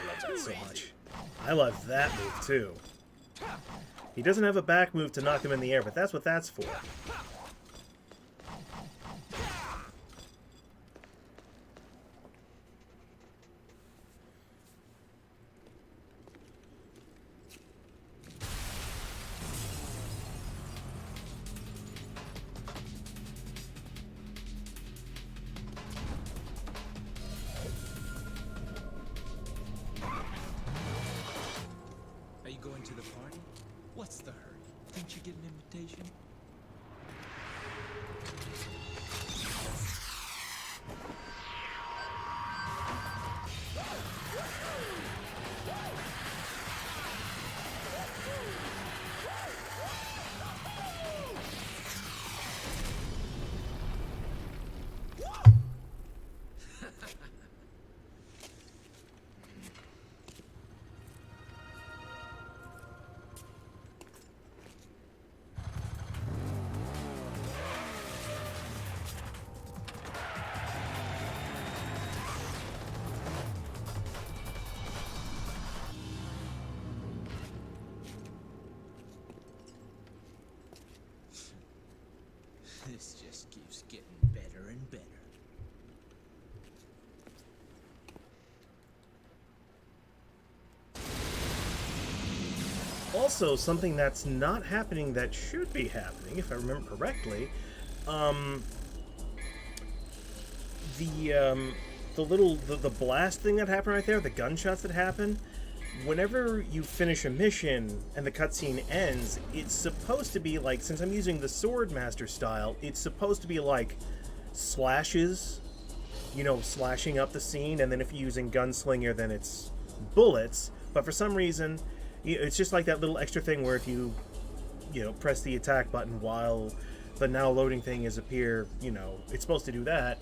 love that so much. I love that move too. He doesn't have a back move to knock him in the air, but that's what that's for. Are you going to the party? What's the hurry? Didn't you get an invitation? This just keeps getting better and better. Also, something that's not happening that should be happening, if I remember correctly, the blast thing that happened right there, the gunshots that happen, whenever you finish a mission and the cutscene ends, it's supposed to be like, since I'm using the Sword Master style, it's supposed to be like slashes, you know, slashing up the scene, and then if you're using Gunslinger, then it's bullets. But for some reason, it's just like that little extra thing where if you press the attack button while the now loading thing is appear, it's supposed to do that.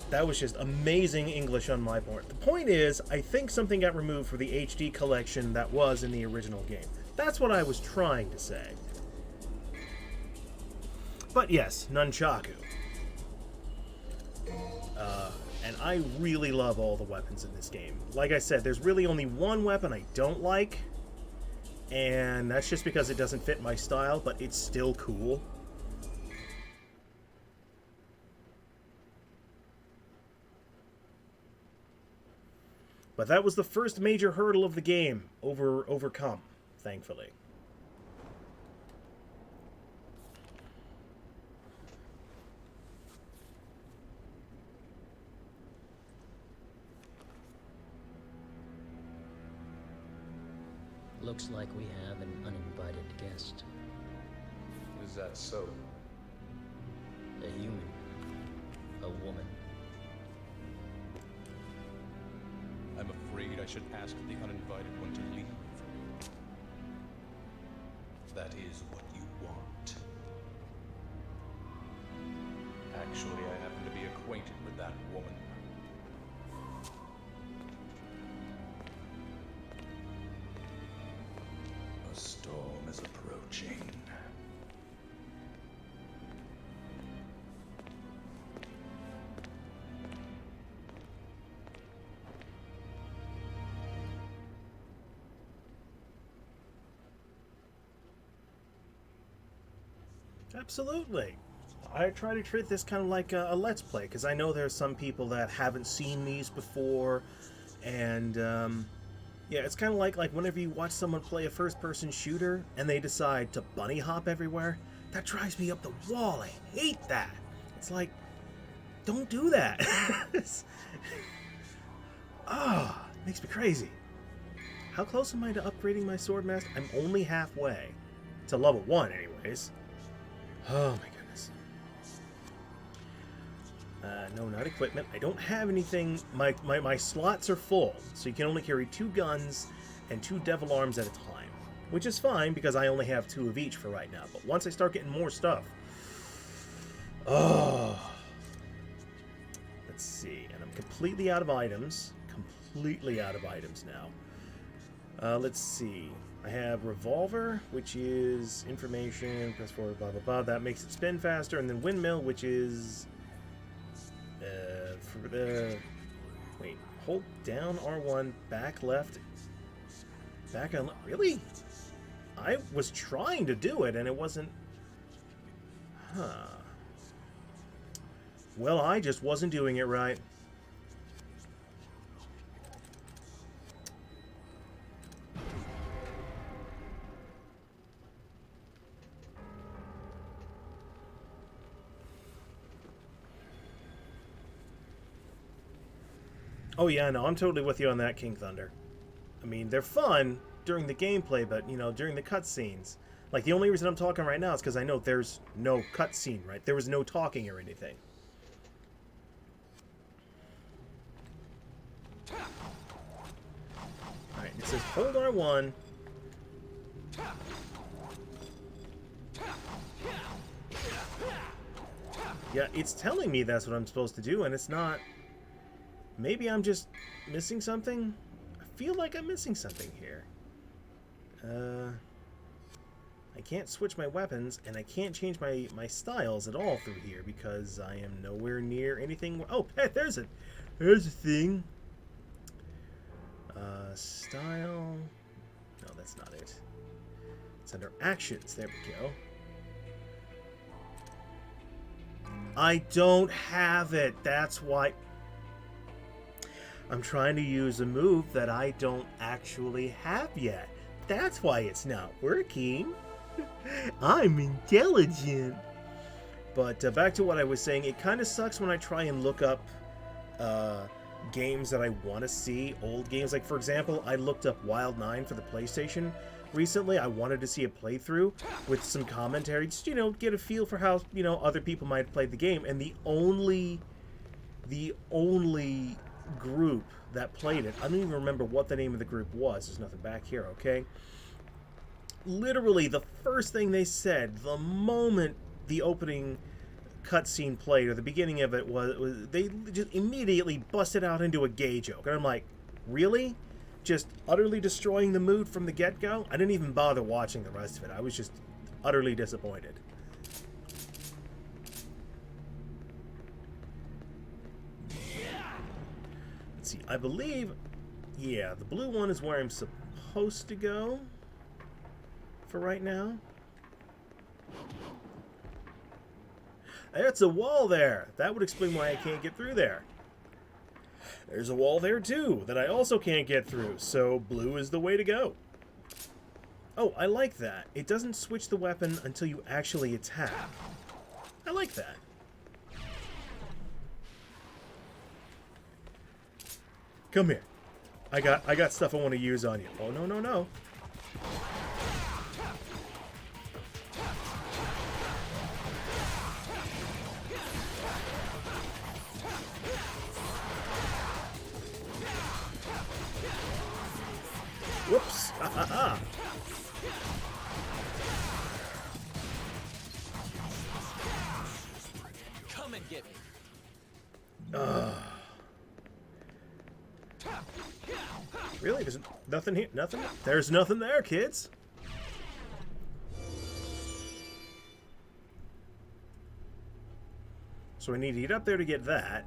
That was just amazing English on my part. The point is, I think something got removed for the HD collection that was in the original game. That's what I was trying to say. But yes, Nunchaku. And I really love all the weapons in this game. Like I said, there's really only one weapon I don't like, and that's just because it doesn't fit my style, but it's still cool. But that was the first major hurdle of the game overcome, thankfully. Looks like we have an uninvited guest. Is that so? A human. A woman. I'm afraid I should ask the uninvited one to leave. That is what you want. Actually, I happen to be acquainted with that woman. Absolutely. I try to treat this kind of like a Let's Play, because I know there's some people that haven't seen these before, and yeah, it's kind of like whenever you watch someone play a first-person shooter and they decide to bunny hop everywhere, that drives me up the wall. I hate that. It's like, don't do that. Makes me crazy. How close am I to upgrading my sword master? I'm only halfway to level 1 anyways. Oh my goodness. No, not equipment. I don't have anything. My slots are full, so you can only carry 2 guns and 2 devil arms at a time, which is fine because I only have 2 of each for right now. But once I start getting more stuff, let's see. And I'm completely out of items. Completely out of items now. Let's see. I have revolver, which is information, press forward, blah blah blah. That makes it spin faster, and then windmill, which is for the wait. Hold down R1, back left, back on. Really? I was trying to do it, and it wasn't. Huh. Well, I just wasn't doing it right. Oh yeah, no, I'm totally with you on that, King Thunder. I mean, they're fun during the gameplay, but, you know, during the cutscenes. Like, the only reason I'm talking right now is because I know there's no cutscene, right? There was no talking or anything. Alright, it says hold R1. Yeah, it's telling me that's what I'm supposed to do, and it's not... Maybe I'm just missing something? I feel like I'm missing something here. I can't switch my weapons, and I can't change my styles at all through here because I am nowhere near anything. Oh, hey, there's a thing. Style. No, that's not it. It's under actions. There we go. I don't have it. That's why. I'm trying to use a move that I don't actually have yet. That's why it's not working. I'm intelligent. But back to what I was saying, it kind of sucks when I try and look up games that I want to see, old games. Like, for example, I looked up Wild 9 for the PlayStation recently. I wanted to see a playthrough with some commentary, just, you know, get a feel for how, you know, other people might have played the game. And the only group that played it, I don't even remember what the name of the group was. There's nothing back here, okay? Literally, the first thing they said, the moment the opening cutscene played, or the beginning of it, was they just immediately busted out into a gay joke. And I'm like, really? Just utterly destroying the mood from the get-go? I didn't even bother watching the rest of it. I was just utterly disappointed. Let's see, I believe, yeah, the blue one is where I'm supposed to go for right now. There's a wall there. That would explain why I can't get through there. There's a wall there too that I also can't get through, so blue is the way to go. Oh, I like that. It doesn't switch the weapon until you actually attack. I like that. Come here. I got stuff I want to use on you. Oh, no, no, no. Whoops. Come and get me. Really? There's nothing here? Nothing? There's nothing there, kids. So I need to get up there to get that.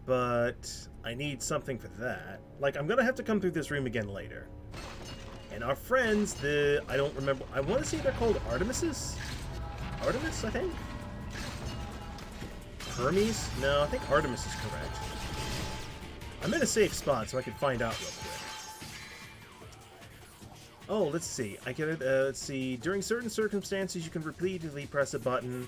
But I need something for that. Like, I'm going to have to come through this room again later. And our friends, I don't remember, I want to say they're called Artemises? Artemis, I think? Hermes? No, I think Artemis is correct. I'm in a safe spot, so I can find out real quick. Oh, let's see. I can, let's see. During certain circumstances, you can repeatedly press a button.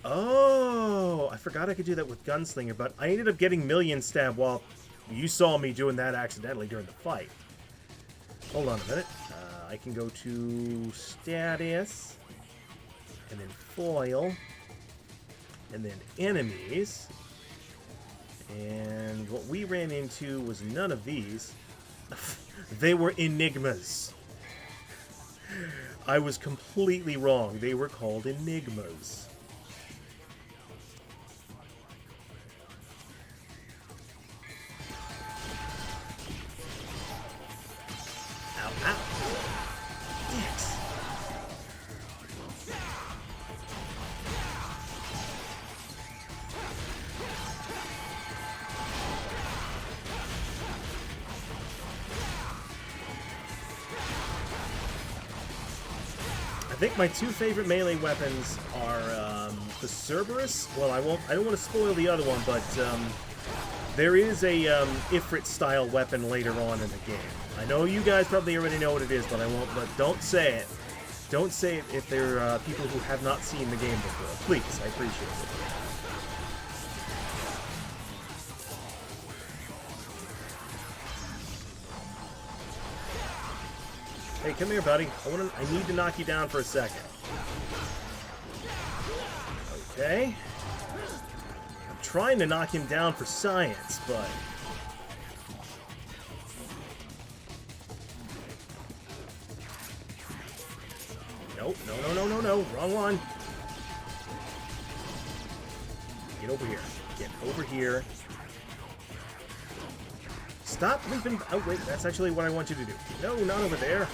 Oh, I forgot I could do that with Gunslinger, but I ended up getting Million Stab while you saw me doing that accidentally during the fight. Hold on a minute. I can go to Status, and then Foil, and then Enemies. And what we ran into was none of these. They were Enigmas. I was completely wrong. They were called Enigmas. Ow, ow. Dicks. I think my two favorite melee weapons are the Cerberus. Well, I don't want to spoil the other one, but there is a Ifrit-style weapon later on in the game. I know you guys probably already know what it is, but I won't. But don't say it. Don't say it if there are people who have not seen the game before. Please, I appreciate it. Hey, come here, buddy. I need to knock you down for a second. Okay. I'm trying to knock him down for science, but... Nope, no. Wrong one. Get over here. Get over here. Stop leaping. Oh, wait, that's actually what I want you to do. No, not over there.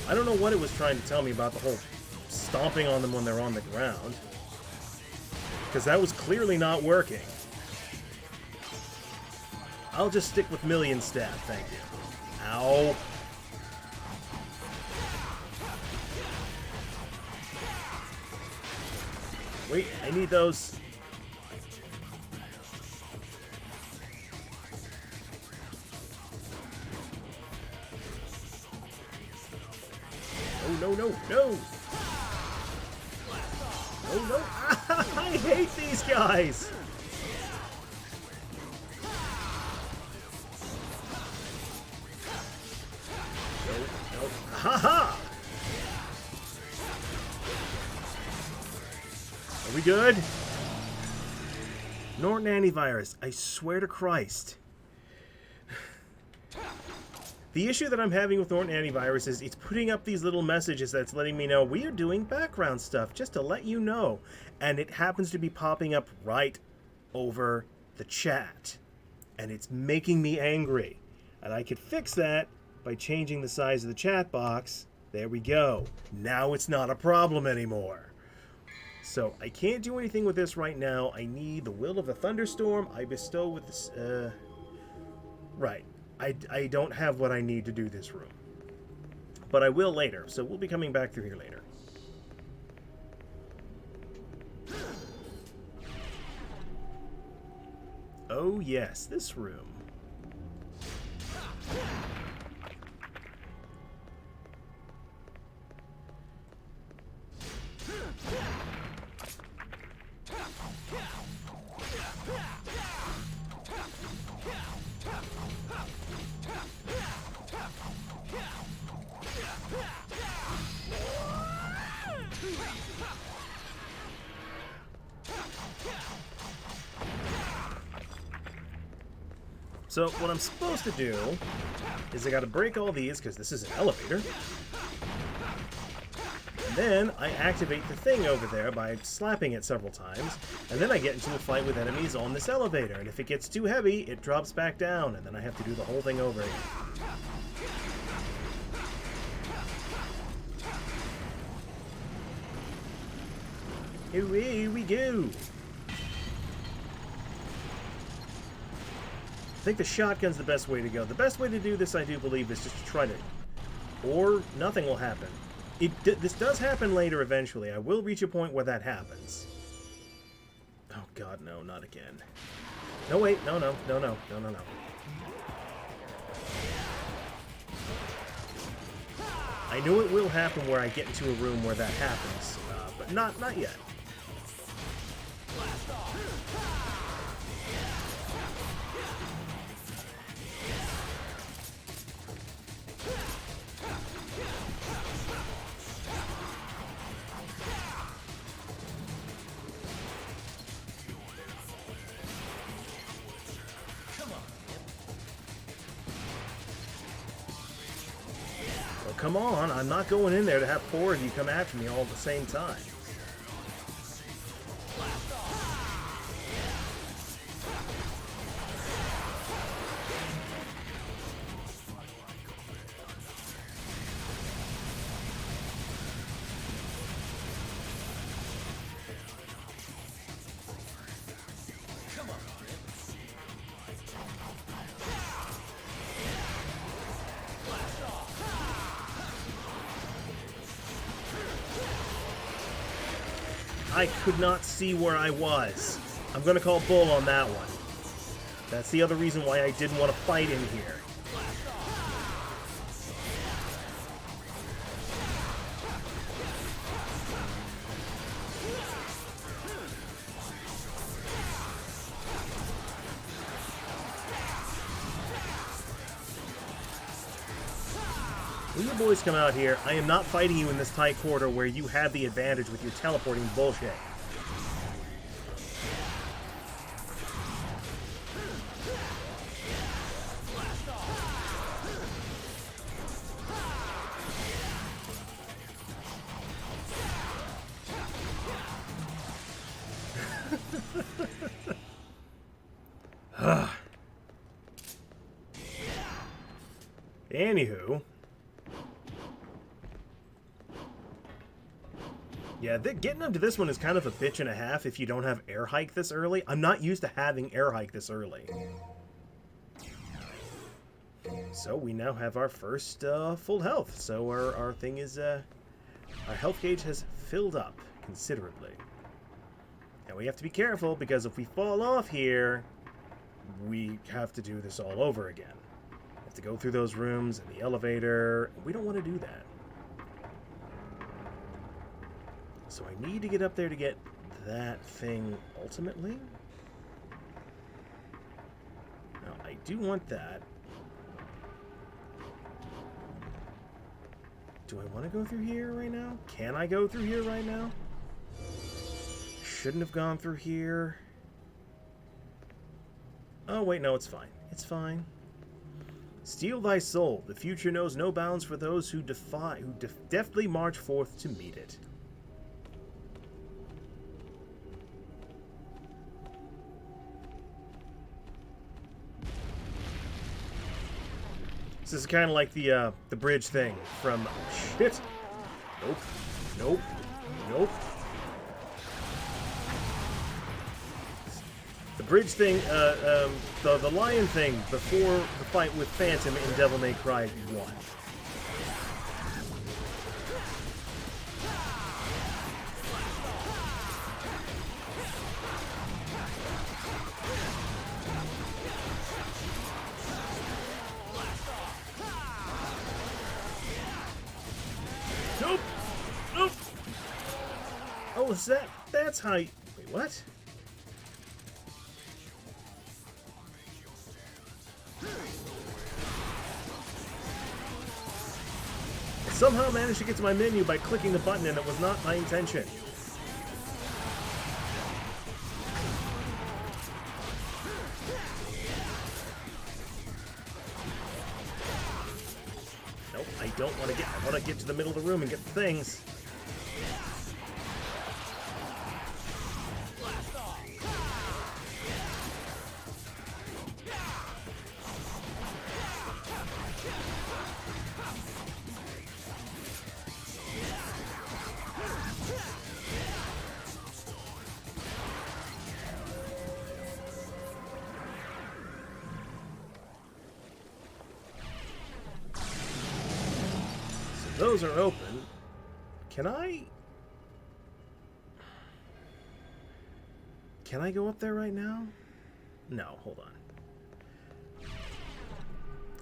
I don't know what it was trying to tell me about the whole stomping on them when they're on the ground. Because that was clearly not working. I'll just stick with Million Stab, thank you. Ow. Wait, I need those. No. No. I hate these guys. No. Haha. Are we good? Norton Antivirus, I swear to Christ. The issue that I'm having with Norton Antivirus is it's putting up these little messages that's letting me know we are doing background stuff, just to let you know. And it happens to be popping up right over the chat. And it's making me angry. And I could fix that by changing the size of the chat box. There we go. Now it's not a problem anymore. So I can't do anything with this right now. I need the Will of the Thunderstorm. I bestow with this... Right. I don't have what I need to do this room. But I will later, so we'll be coming back through here later. Oh yes, this room. So what I'm supposed to do is I gotta break all these, because this is an elevator. And then I activate the thing over there by slapping it several times, and then I get into a fight with enemies on this elevator, and if it gets too heavy, it drops back down, and then I have to do the whole thing over again. Here we go! think the shotgun's the best way to go. The best way to do this, I do believe, is just to try to... Or nothing will happen. This does happen later eventually. I will reach a point where that happens. Oh god, no, not again. No, wait, no. I knew it will happen where I get into a room where that happens, but not yet. Come on, I'm not going in there to have 4 of you come after me all at the same time. I could not see where I was. I'm gonna call bull on that one. That's the other reason why I didn't want to fight in here. When you boys come out here, I am not fighting you in this tight corridor where you have the advantage with your teleporting bullshit. Anywho. Yeah, getting up to this one is kind of a bitch and a half if you don't have air hike this early. I'm not used to having air hike this early. So we now have our first full health. So our thing is, our health gauge has filled up considerably. And we have to be careful because if we fall off here, we have to do this all over again. We have to go through those rooms and the elevator. We don't want to do that. So I need to get up there to get that thing ultimately. Now, I do want that. Do I want to go through here right now? Can I go through here right now? Shouldn't have gone through here. Oh, wait, no, it's fine. It's fine. Steal thy soul. The future knows no bounds for those who deftly march forth to meet it. This is kind of like the bridge thing from... Shit! Nope. Nope. Nope. The bridge thing, the lion thing before the fight with Phantom in Devil May Cry 1. Nope! Nope! Oh, is that... That's how you... Wait, what? I somehow managed to get to my menu by clicking the button, and it was not my intention. Nope, I don't want to get... I want to get to the middle of the room and get the things. windows are open. Can I go up there right now? No, hold on.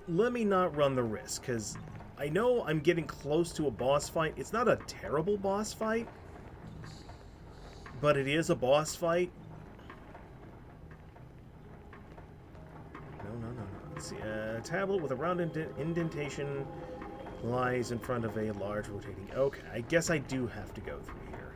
Let me not run the risk, because I know I'm getting close to a boss fight. It's not a terrible boss fight, but it is a boss fight. No. Let's see. A tablet with a round indentation lies in front of a large rotating... Okay, I guess I do have to go through here.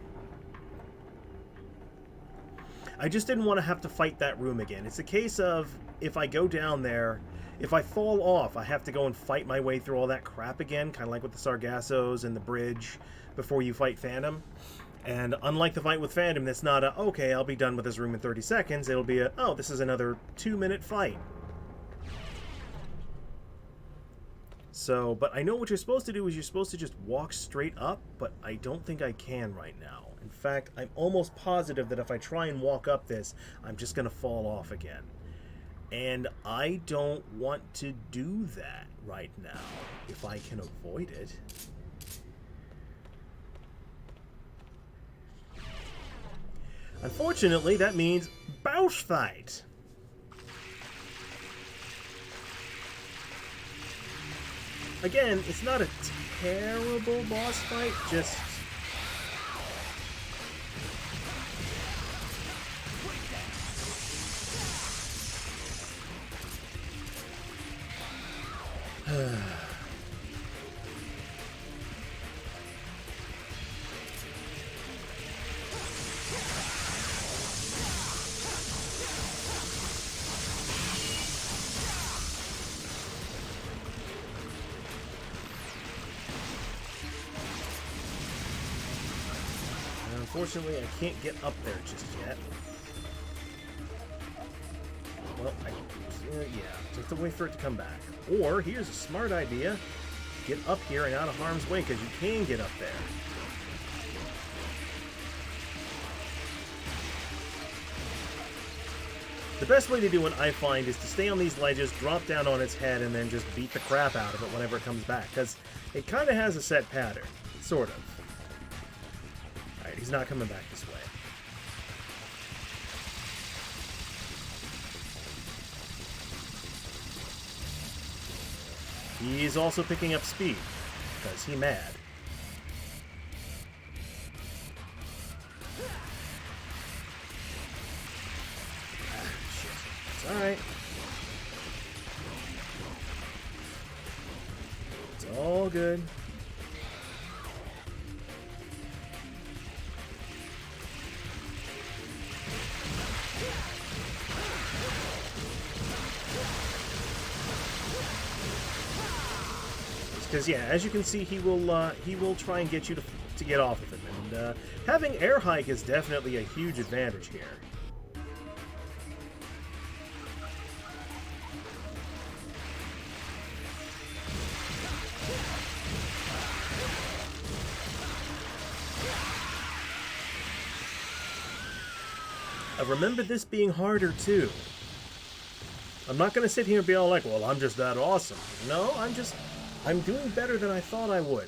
I just didn't want to have to fight that room again. It's a case of, if I go down there, if I fall off, I have to go and fight my way through all that crap again, kind of like with the Sargassos and the bridge before you fight Phantom. And unlike the fight with Phantom, that's not a, okay, I'll be done with this room in 30 seconds. It'll be a, oh, this is another 2-minute fight. So, but I know what you're supposed to do is you're supposed to just walk straight up, but I don't think I can right now. In fact, I'm almost positive that if I try and walk up this, I'm just going to fall off again. And I don't want to do that right now, if I can avoid it. Unfortunately, that means boss fight. Again, it's not a terrible boss fight, just... Unfortunately, I can't get up there just yet. Well, yeah, just to wait for it to come back. Or, here's a smart idea. Get up here and out of harm's way, because you can get up there. The best way to do it, I find, is to stay on these ledges, drop down on its head, and then just beat the crap out of it whenever it comes back. Because it kind of has a set pattern. Sort of. Alright, he's not coming back this way. He's also picking up speed, because he's mad. Ah, shit. It's alright. It's all good. Because yeah, as you can see, he will try and get you to get off of him, and having air hike is definitely a huge advantage here. I remember this being harder too. I'm not gonna sit here and be all like, well, I'm just that awesome. No, I'm doing better than I thought I would,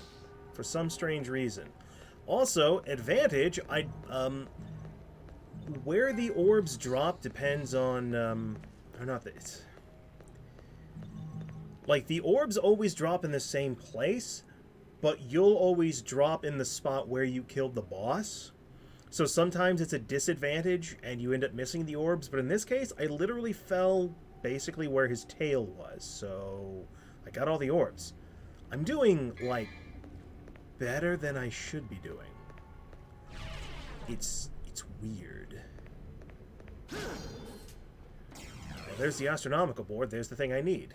for some strange reason. Also, advantage, where the orbs drop depends on, or not this. Like, the orbs always drop in the same place, but you'll always drop in the spot where you killed the boss. So sometimes it's a disadvantage, and you end up missing the orbs, but in this case, I literally fell basically where his tail was, so I got all the orbs. I'm doing, like, better than I should be doing. It's weird. Well, there's the astronomical board. There's the thing I need.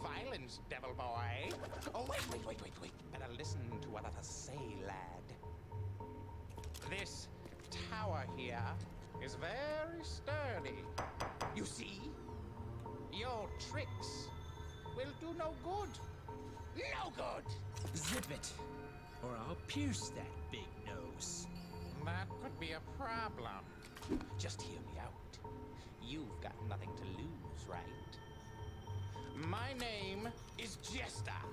violence, devil boy. Oh, wait. Better listen to what others say, lad. This tower here is very sturdy. You see? Your tricks will do no good. No good! Zip it, or I'll pierce that big nose. That could be a problem. Just hear me out. You've got nothing to lose, right? My name is Jester,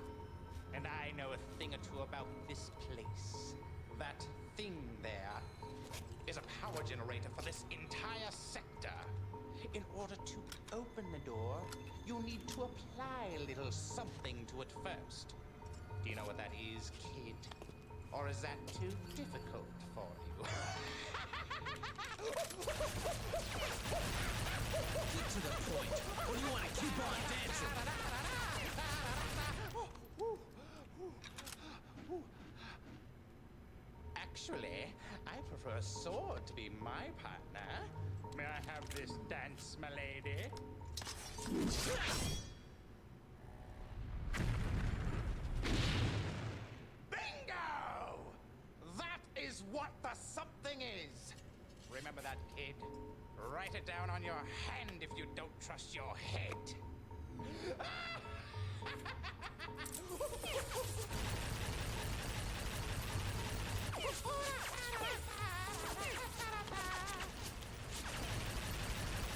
and I know a thing or two about this place. That thing there is a power generator for this entire sector. In order to open the door, you need to apply a little something to it first. Do you know what that is, kid? Or is that too difficult for you? Get to the point, or do you want to keep on dancing? Actually, I prefer a sword to be my partner. May I have this dance, my lady? Bingo! That is what the something is. Remember that, kid? Write it down on your hand if you don't trust your head.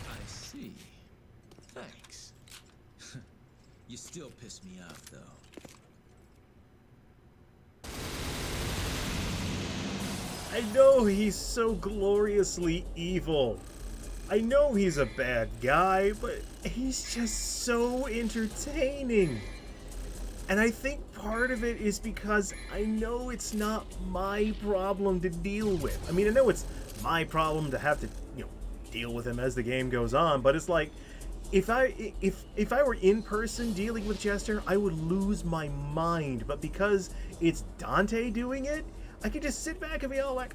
I see. Thanks. You still piss me off, though. I know he's so gloriously evil. I know he's a bad guy, but he's just so entertaining. And I think part of it is because I know it's not my problem to deal with. I mean, I know it's my problem to have to, deal with him as the game goes on, but it's like, if I were in person dealing with Jester, I would lose my mind. But because it's Dante doing it, I can just sit back and be all like,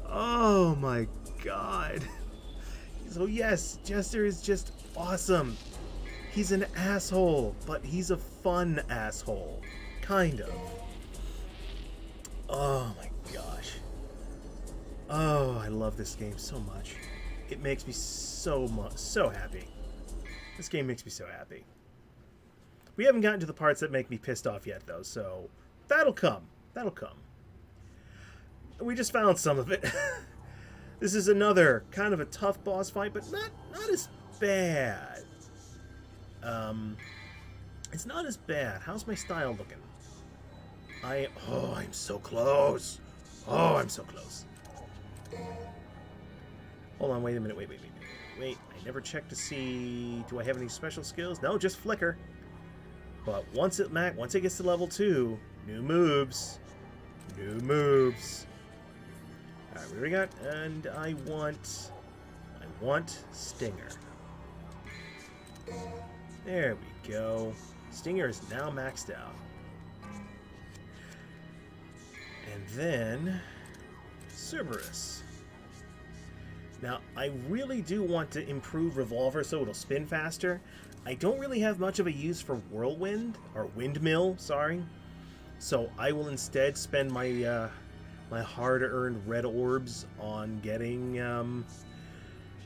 oh my god. So yes, Jester is just awesome. He's an asshole, but he's a fun asshole. Kind of. Oh my gosh. Oh, I love this game so much. It makes me so happy. This game makes me so happy. We haven't gotten to the parts that make me pissed off yet, though, so that'll come. That'll come. We just found some of it. This is another kind of a tough boss fight, but not as bad. It's not as bad. How's my style looking? I'm so close. Oh, I'm so close. Hold on, wait a minute. Wait. I never checked to see, do I have any special skills? No, just flicker. But once it gets to level 2, new moves. New moves. Alright, what do we got? And I want Stinger. There we go. Stinger is now maxed out. And then Cerberus. Now, I really do want to improve Revolver so it'll spin faster. I don't really have much of a use for Whirlwind, or Windmill, sorry. So I will instead spend my my hard-earned red orbs on getting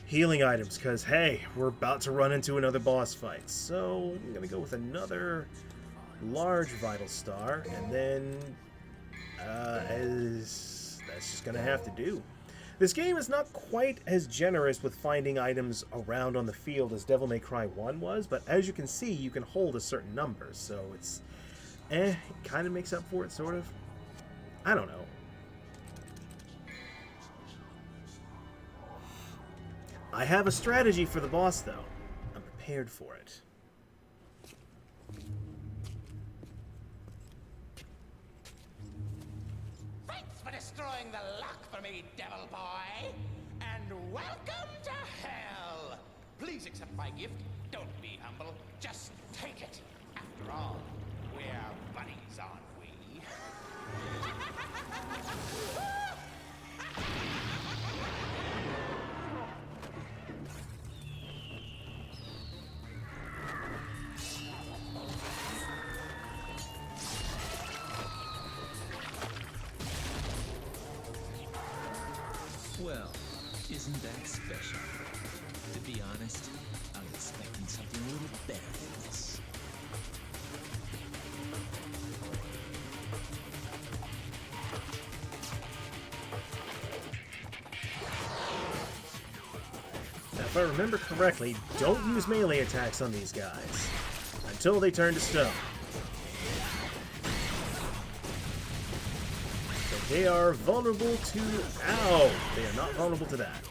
healing items, because, hey, we're about to run into another boss fight. So I'm going to go with another large Vital Star, and then that's just going to have to do. This game is not quite as generous with finding items around on the field as Devil May Cry 1 was, but as you can see, you can hold a certain number, so it's, it kind of makes up for it, sort of. I don't know. I have a strategy for the boss, though. I'm prepared for it. Thanks for destroying the luck for me, devil boy. And welcome to hell. Please accept my gift. Don't be humble. Just take it. After all, we're buddies, aren't we? isn't that special. To be honest, I'm expecting something a little better than this. Now, if I remember correctly, don't use melee attacks on these guys until they turn to stone. So they are vulnerable to... Ow! They are not vulnerable to that.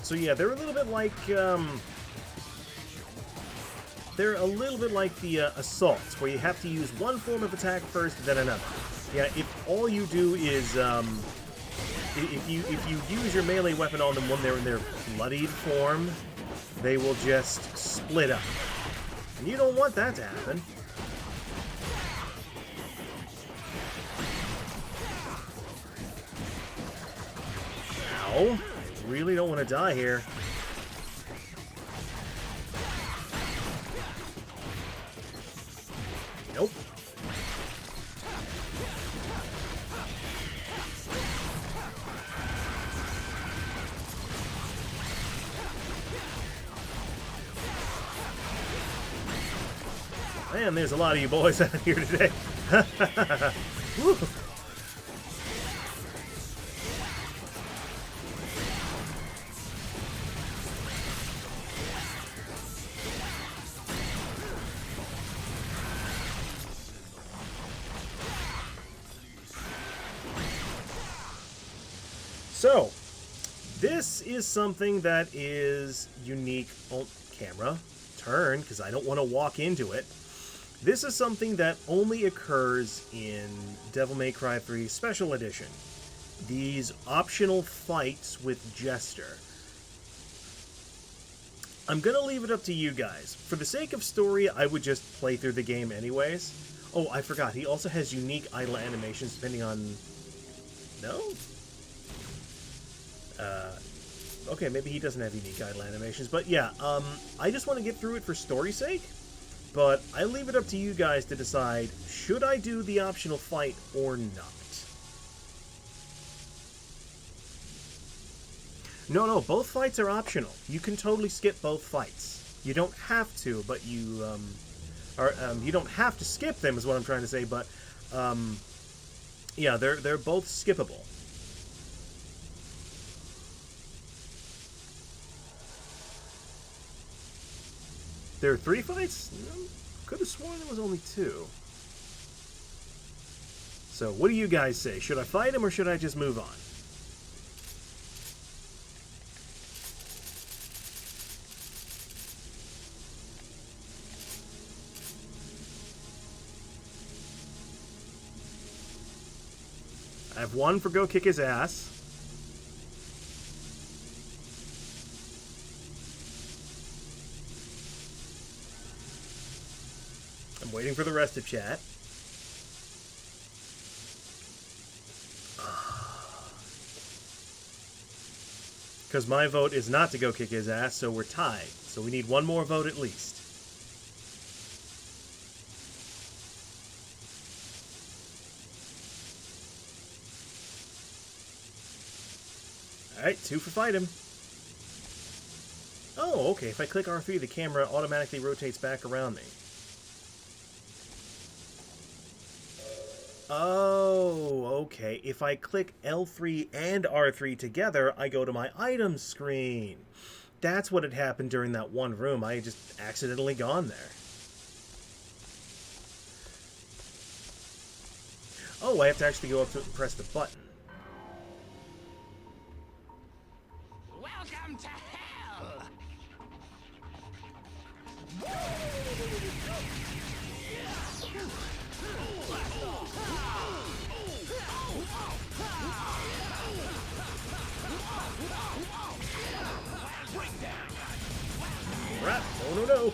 So yeah, they're a little bit like, they're a little bit like the assaults, where you have to use one form of attack first, then another. Yeah, if all you do is, if you use your melee weapon on them when they're in their bloodied form, they will just split up. And you don't want that to happen. Ow. I really don't want to die here. Nope. Man, there's a lot of you boys out here today. Woo. So, this is something that is unique on camera. Turn, because I don't want to walk into it. This is something that only occurs in Devil May Cry 3 Special Edition. These optional fights with Jester. I'm going to leave it up to you guys. For the sake of story, I would just play through the game anyways. Oh, I forgot. He also has unique idle animations depending on... No? Okay, maybe he doesn't have unique idle animations. But yeah, I just want to get through it for story's sake. But I leave it up to you guys to decide, should I do the optional fight or not? No, both fights are optional. You can totally skip both fights. You don't have to, but you, you don't have to skip them is what I'm trying to say, but, yeah, they're both skippable. There are 3 fights? Could have sworn there was only 2. So, what do you guys say? Should I fight him or should I just move on? I have 1 for go kick his ass. I'm waiting for the rest of chat. Because my vote is not to go kick his ass, so we're tied. So we need 1 more vote at least. Alright, 2 for fight him. Oh, okay. If I click R3, the camera automatically rotates back around me. Oh, okay. If I click L3 and R3 together, I go to my items screen. That's what had happened during that one room. I had just accidentally gone there. Oh, I have to actually go up to it and press the button. Welcome to hell! Crap. Oh, no.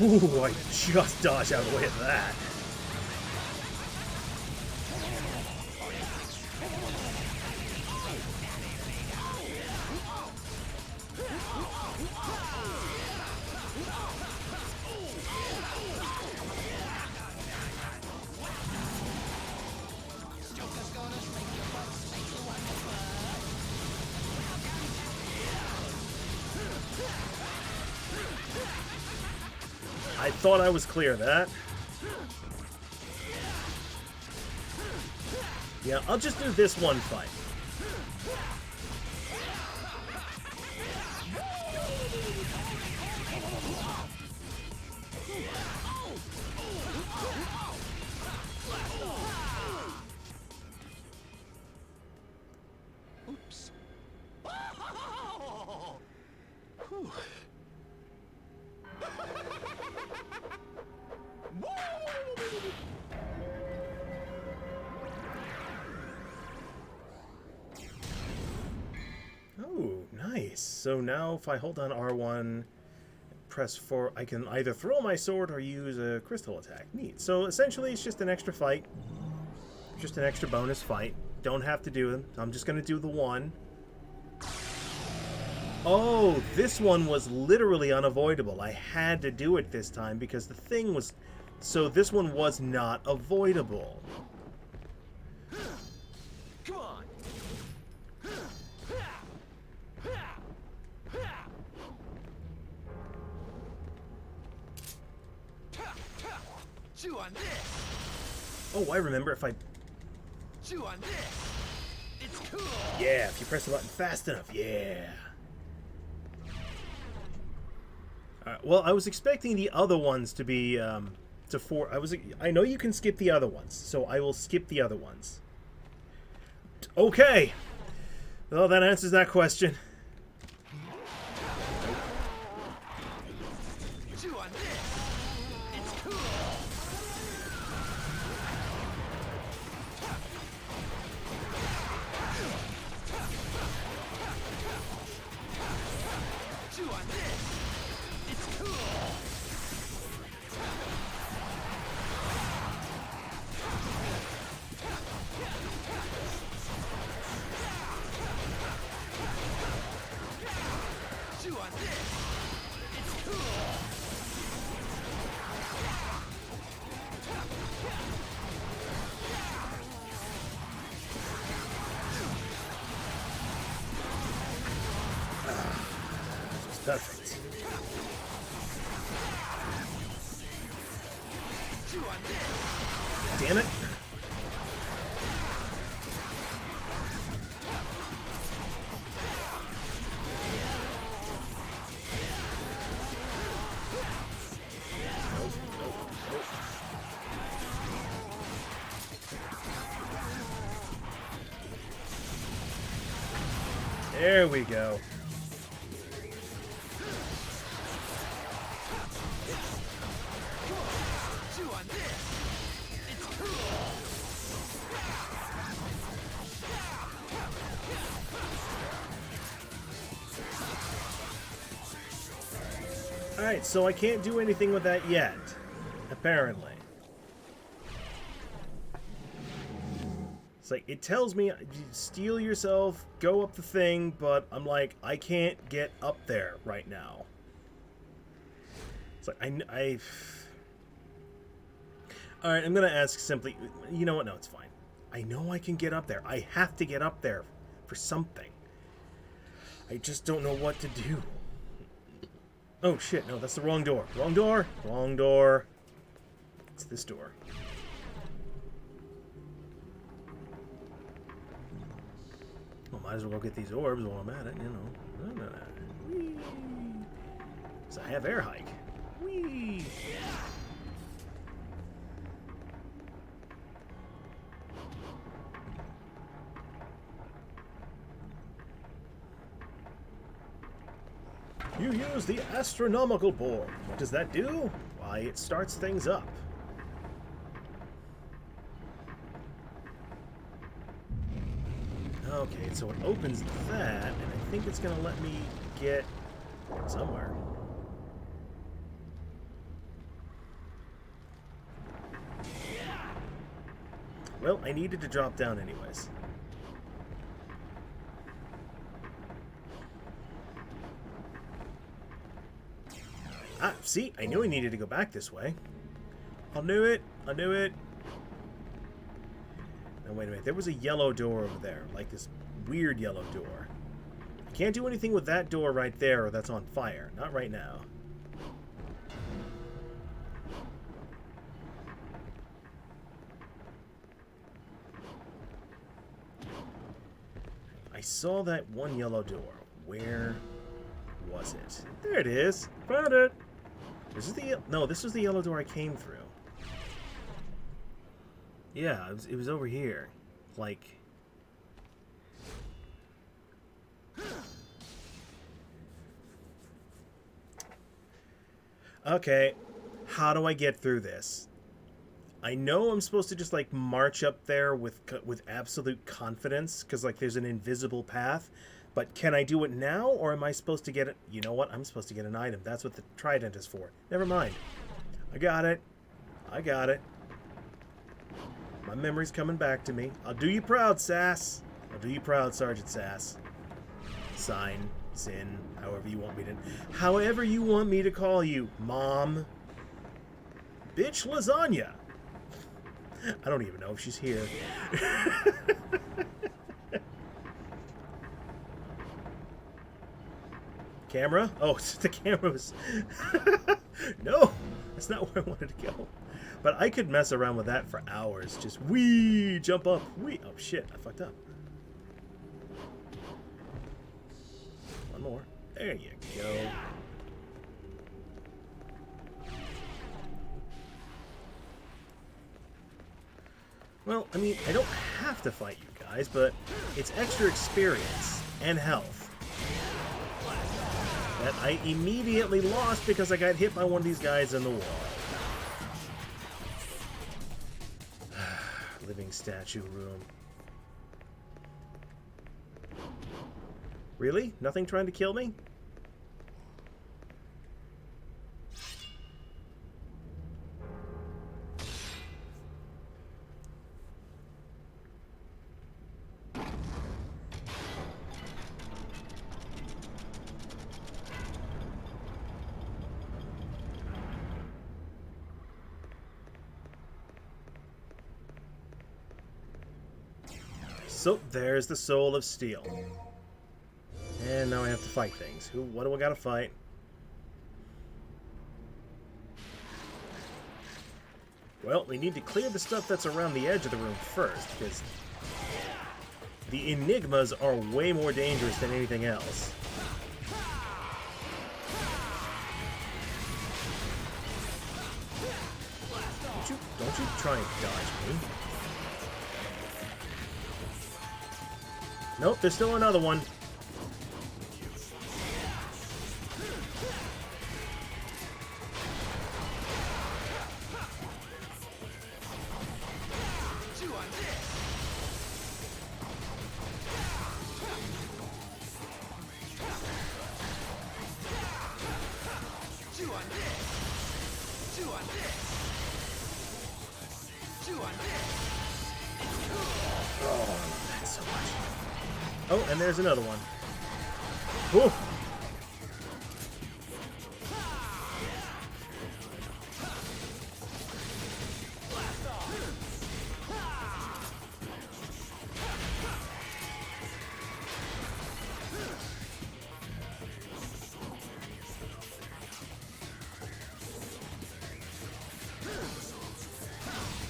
Ooh, I just dodged out of the way of that. I thought I was clear of that. Yeah, I'll just do this one fight. Oops. Oh, nice. So now if I hold on R1, press 4, I can either throw my sword or use a crystal attack. Neat. So essentially it's just an extra fight. Just an extra bonus fight. Don't have to do it. I'm just going to do the one. Oh, this one was literally unavoidable. I had to do it this time because the thing was... So this one was not avoidable. Come on. Chew on this. Oh, I remember if I... Chew on this. It's cool. Yeah, if you press the button fast enough. Yeah. Well, I was expecting the other ones to be to 4. I know you can skip the other ones, so I will skip the other ones. Okay. Well, that answers that question. Chew on this. It's cool. Chew on this. It's cool. Chew on this. It's cool. Perfect. Chew on this. Damn it. There we go. Chew on this. It's cool. Alright, so I can't do anything with that yet. Apparently. It's like, it tells me, steal yourself, go up the thing, but I'm like, I can't get up there right now. It's like, Alright, I'm gonna ask simply, you know what, no, it's fine. I know I can get up there. I have to get up there for something. I just don't know what to do. Oh shit, no, that's the wrong door. Wrong door! Wrong door. It's this door. Well, might as well get these orbs while I'm at it, you know. Whee! So I have air hike. Whee! You use the astronomical board. What does that do? Why, it starts things up. Okay, so it opens that, and I think it's going to let me get somewhere. Well, I needed to drop down anyways. Ah, see? I knew I needed to go back this way. I knew it. I knew it. Now, wait a minute. There was a yellow door over there. Like this weird yellow door. I can't do anything with that door right there or that's on fire. Not right now. I saw that one yellow door. Where was it? There it is. Found it. This is the no. This was the yellow door I came through. Yeah, it was over here. Like. Okay, how do I get through this? I know I'm supposed to just like march up there with absolute confidence because like there's an invisible path, but can I do it now or am I supposed to get it? You know what? I'm supposed to get an item. That's what the trident is for. Never mind. I got it. I got it. My memory's coming back to me. I'll do you proud, Sass. I'll do you proud, Sergeant Sass. Sign, Sin, however you want me to call you, Mom. Bitch lasagna. I don't even know if she's here. Camera? Oh, the camera was... No, that's not where I wanted to go. But I could mess around with that for hours. Just wee, jump up, wee. Oh shit, I fucked up. One more. There you go. Well, I mean, I don't have to fight you guys, but it's extra experience and health that I immediately lost because I got hit by one of these guys in the wall. Living statue room. Really? Nothing trying to kill me? So, there's the Soul of Steel. And now I have to fight things. What do I gotta fight? Well, we need to clear the stuff that's around the edge of the room first, because the enigmas are way more dangerous than anything else. Don't you try and dodge me. Nope, there's still another one. Oh, and there's another one. Whew.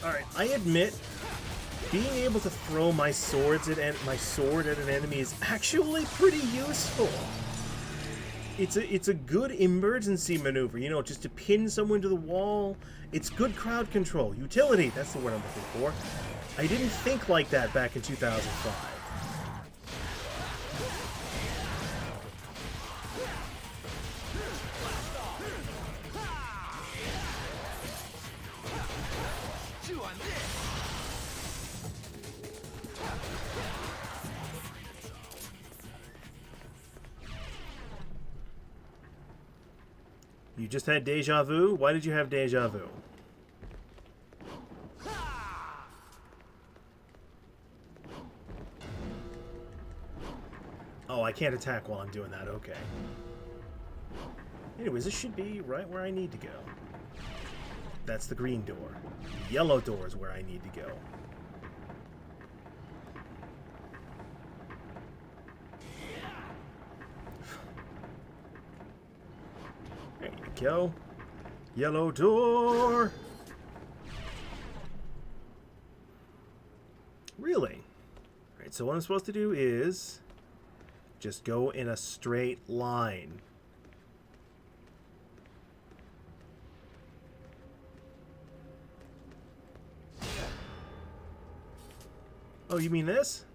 Alright, I admit being able to throw my sword at an enemy is actually pretty useful. It's a good emergency maneuver, you know, just to pin someone to the wall. It's good crowd control. Utility, that's the word I'm looking for. I didn't think like that back in 2005. You just had deja vu? Why did you have deja vu? Oh, I can't attack while I'm doing that. Okay. Anyways, this should be right where I need to go. That's the green door. The yellow door is where I need to go. There you go. Yellow door! Really? Alright, so what I'm supposed to do is just go in a straight line. Oh, you mean this?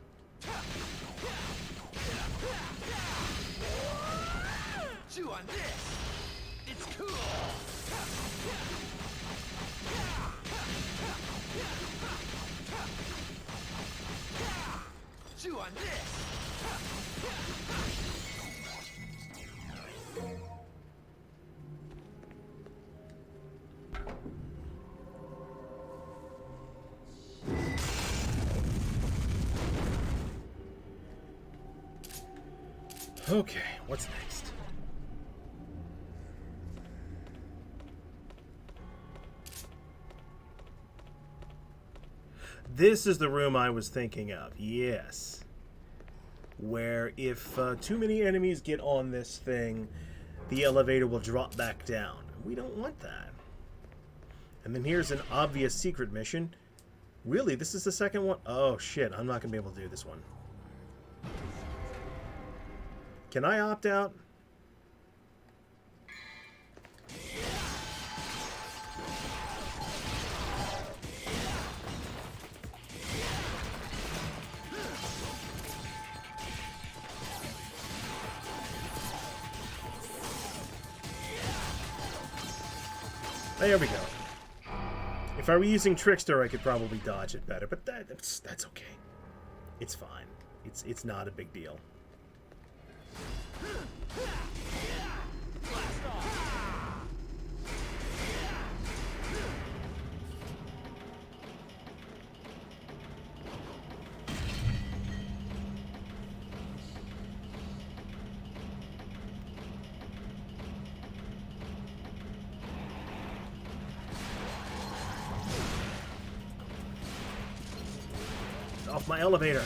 Chew on this. It's cool. Chew on this. Okay, what's next? This is the room I was thinking of, yes. Where if too many enemies get on this thing, the elevator will drop back down. We don't want that. And then here's an obvious secret mission. Really, this is the second one? Oh shit, I'm not going to be able to do this one. Can I opt out? There we go. If I were using Trickster, I could probably dodge it better, but that's okay. It's fine. It's not a big deal. Off my elevator.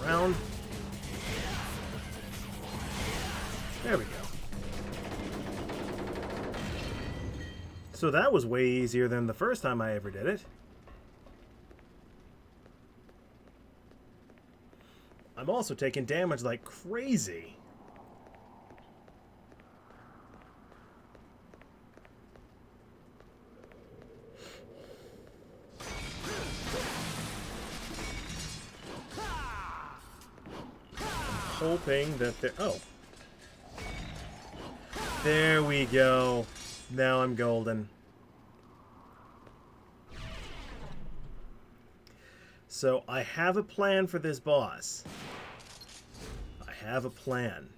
Around. There we go. So that was way easier than the first time I ever did it. I'm also taking damage like crazy. I'm hoping that there... Oh. There we go. Now I'm golden. So I have a plan for this boss. I have a plan.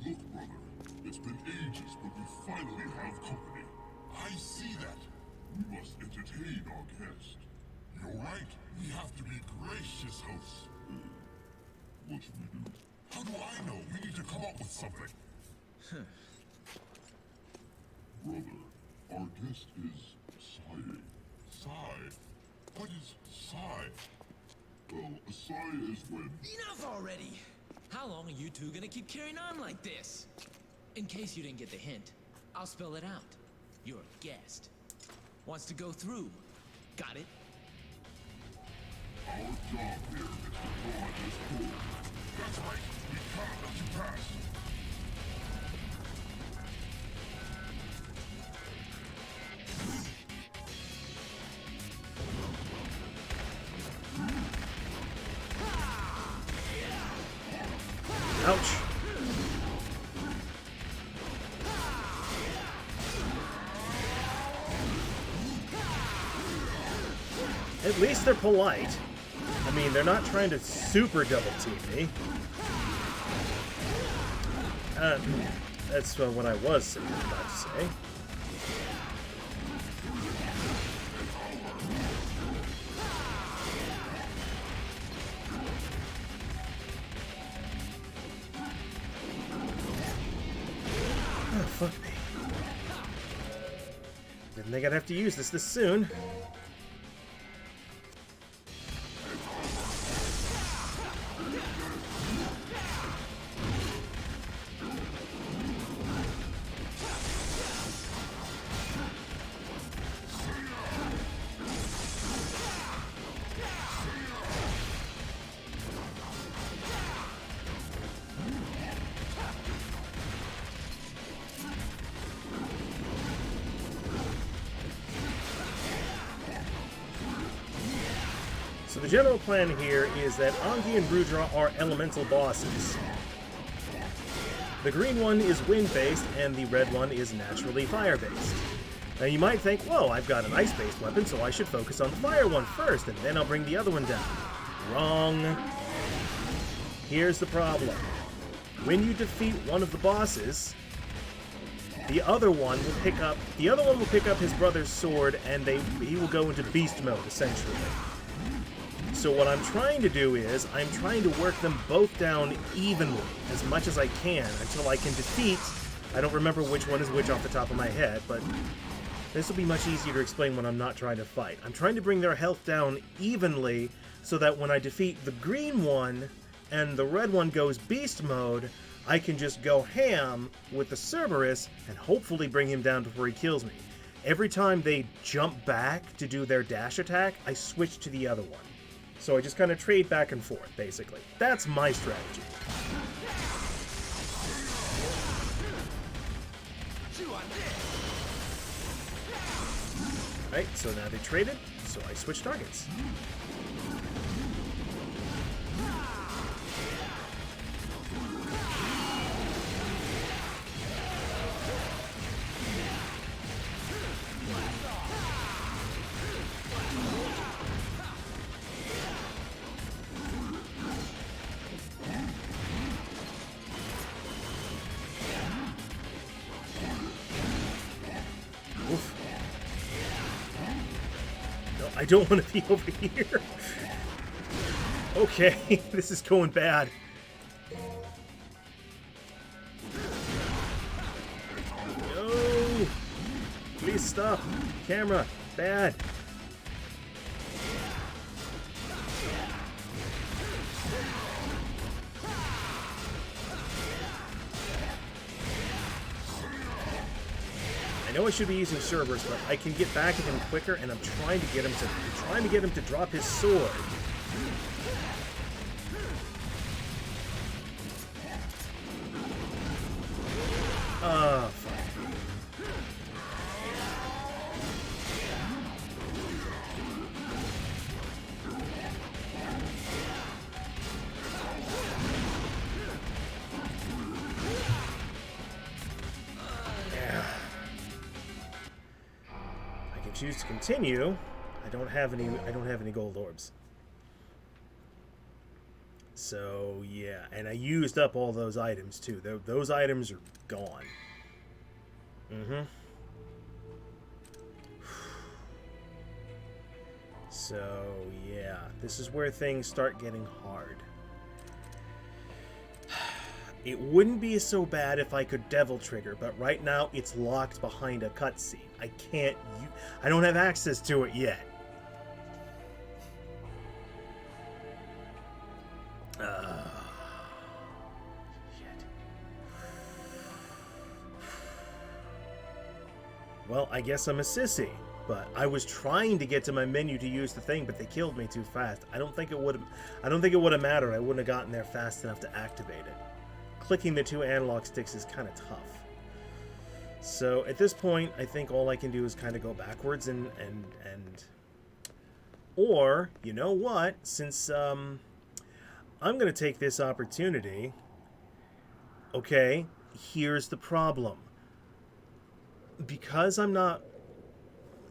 Look, brother, it's been ages, but we finally have company. I see that. We must entertain our guest. You're right. We have to be gracious hosts. What should we do? How do I know? We need to come up with something. Brother, our guest is sighing. Sigh? What is sigh? Well, a sigh is when... Enough already! How long are you two gonna keep carrying on like this? In case you didn't get the hint, I'll spell it out. Your guest wants to go through. Got it? Our job here is to draw this pool. That's right. We cannot let you pass. Ouch. At least they're polite. I mean, they're not trying to super double team me. That's what I was about to say. Oh, fuck me. Didn't think I'd have to use this soon. So the general plan here is that Angi and Rudra are elemental bosses. The green one is wind-based, and the red one is naturally fire-based. Now you might think, whoa, I've got an ice-based weapon, so I should focus on the fire one first, and then I'll bring the other one down. Wrong. Here's the problem. When you defeat one of the bosses, the other one will pick up his brother's sword, and he will go into beast mode, essentially. So what I'm trying to do is, I'm trying to work them both down evenly, as much as I can, until I can defeat... I don't remember which one is which off the top of my head, but this will be much easier to explain when I'm not trying to fight. I'm trying to bring their health down evenly, so that when I defeat the green one, and the red one goes beast mode, I can just go ham with the Cerberus, and hopefully bring him down before he kills me. Every time they jump back to do their dash attack, I switch to the other one. So I just kind of trade back and forth, basically. That's my strategy. Right, so now they traded, so I switch targets. I don't want to be over here. Okay, this is going bad. No! Please stop. Camera. Bad. I know I should be using Cerberus, but I can get back at him quicker, and I'm trying to get him to drop his sword. Oh, fuck. Choose to continue. I don't have any gold orbs. So yeah, and I used up all those items too. Those items are gone. So yeah, this is where things start getting hard. It wouldn't be so bad if I could Devil Trigger, but right now it's locked behind a cutscene. I don't have access to it yet. Shit. Well, I guess I'm a sissy, but I was trying to get to my menu to use the thing, but they killed me too fast. I don't think it would have mattered. I wouldn't have gotten there fast enough to activate it. Clicking the two analog sticks is kind of tough. So at this point, I think all I can do is kind of go backwards and or, you know what, since I'm going to take this opportunity Okay? Here's the problem. Because I'm not...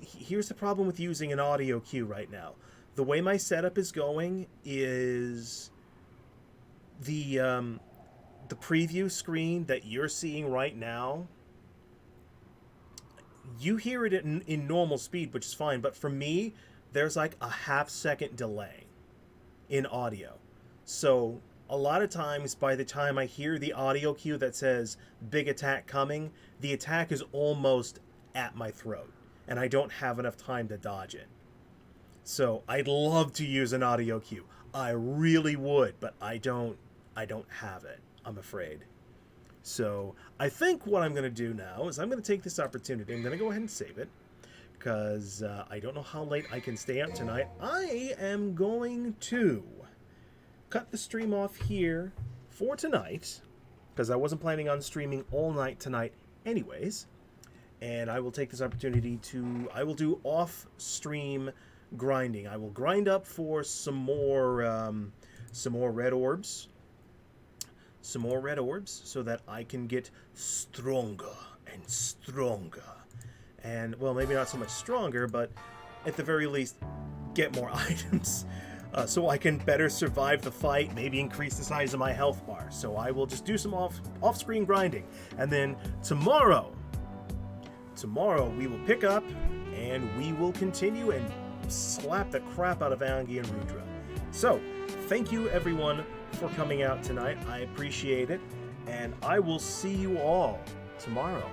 Here's the problem with using an audio cue right now. The way my setup is going is the preview screen that you're seeing right now. You hear it in normal speed, which is fine, but for me, there's like a half-second delay in audio. So a lot of times, by the time I hear the audio cue that says big attack coming, the attack is almost at my throat, and I don't have enough time to dodge it. So I'd love to use an audio cue. I really would, but I don't have it, I'm afraid. So I think what I'm going to do now is I'm going to take this opportunity. I'm going to go ahead and save it, because I don't know how late I can stay up tonight. I am going to cut the stream off here for tonight, because I wasn't planning on streaming all night tonight anyways. And I will take this opportunity to... I will do off-stream grinding. I will grind up for some more red orbs. Some more red orbs, so that I can get stronger and stronger. And, well, maybe not so much stronger, but at the very least, get more items. So I can better survive the fight, maybe increase the size of my health bar. So I will just do some off-screen grinding. And then tomorrow we will pick up, and we will continue and slap the crap out of Angie and Rudra. So, thank you everyone for coming out tonight. I appreciate it, and I will see you all tomorrow.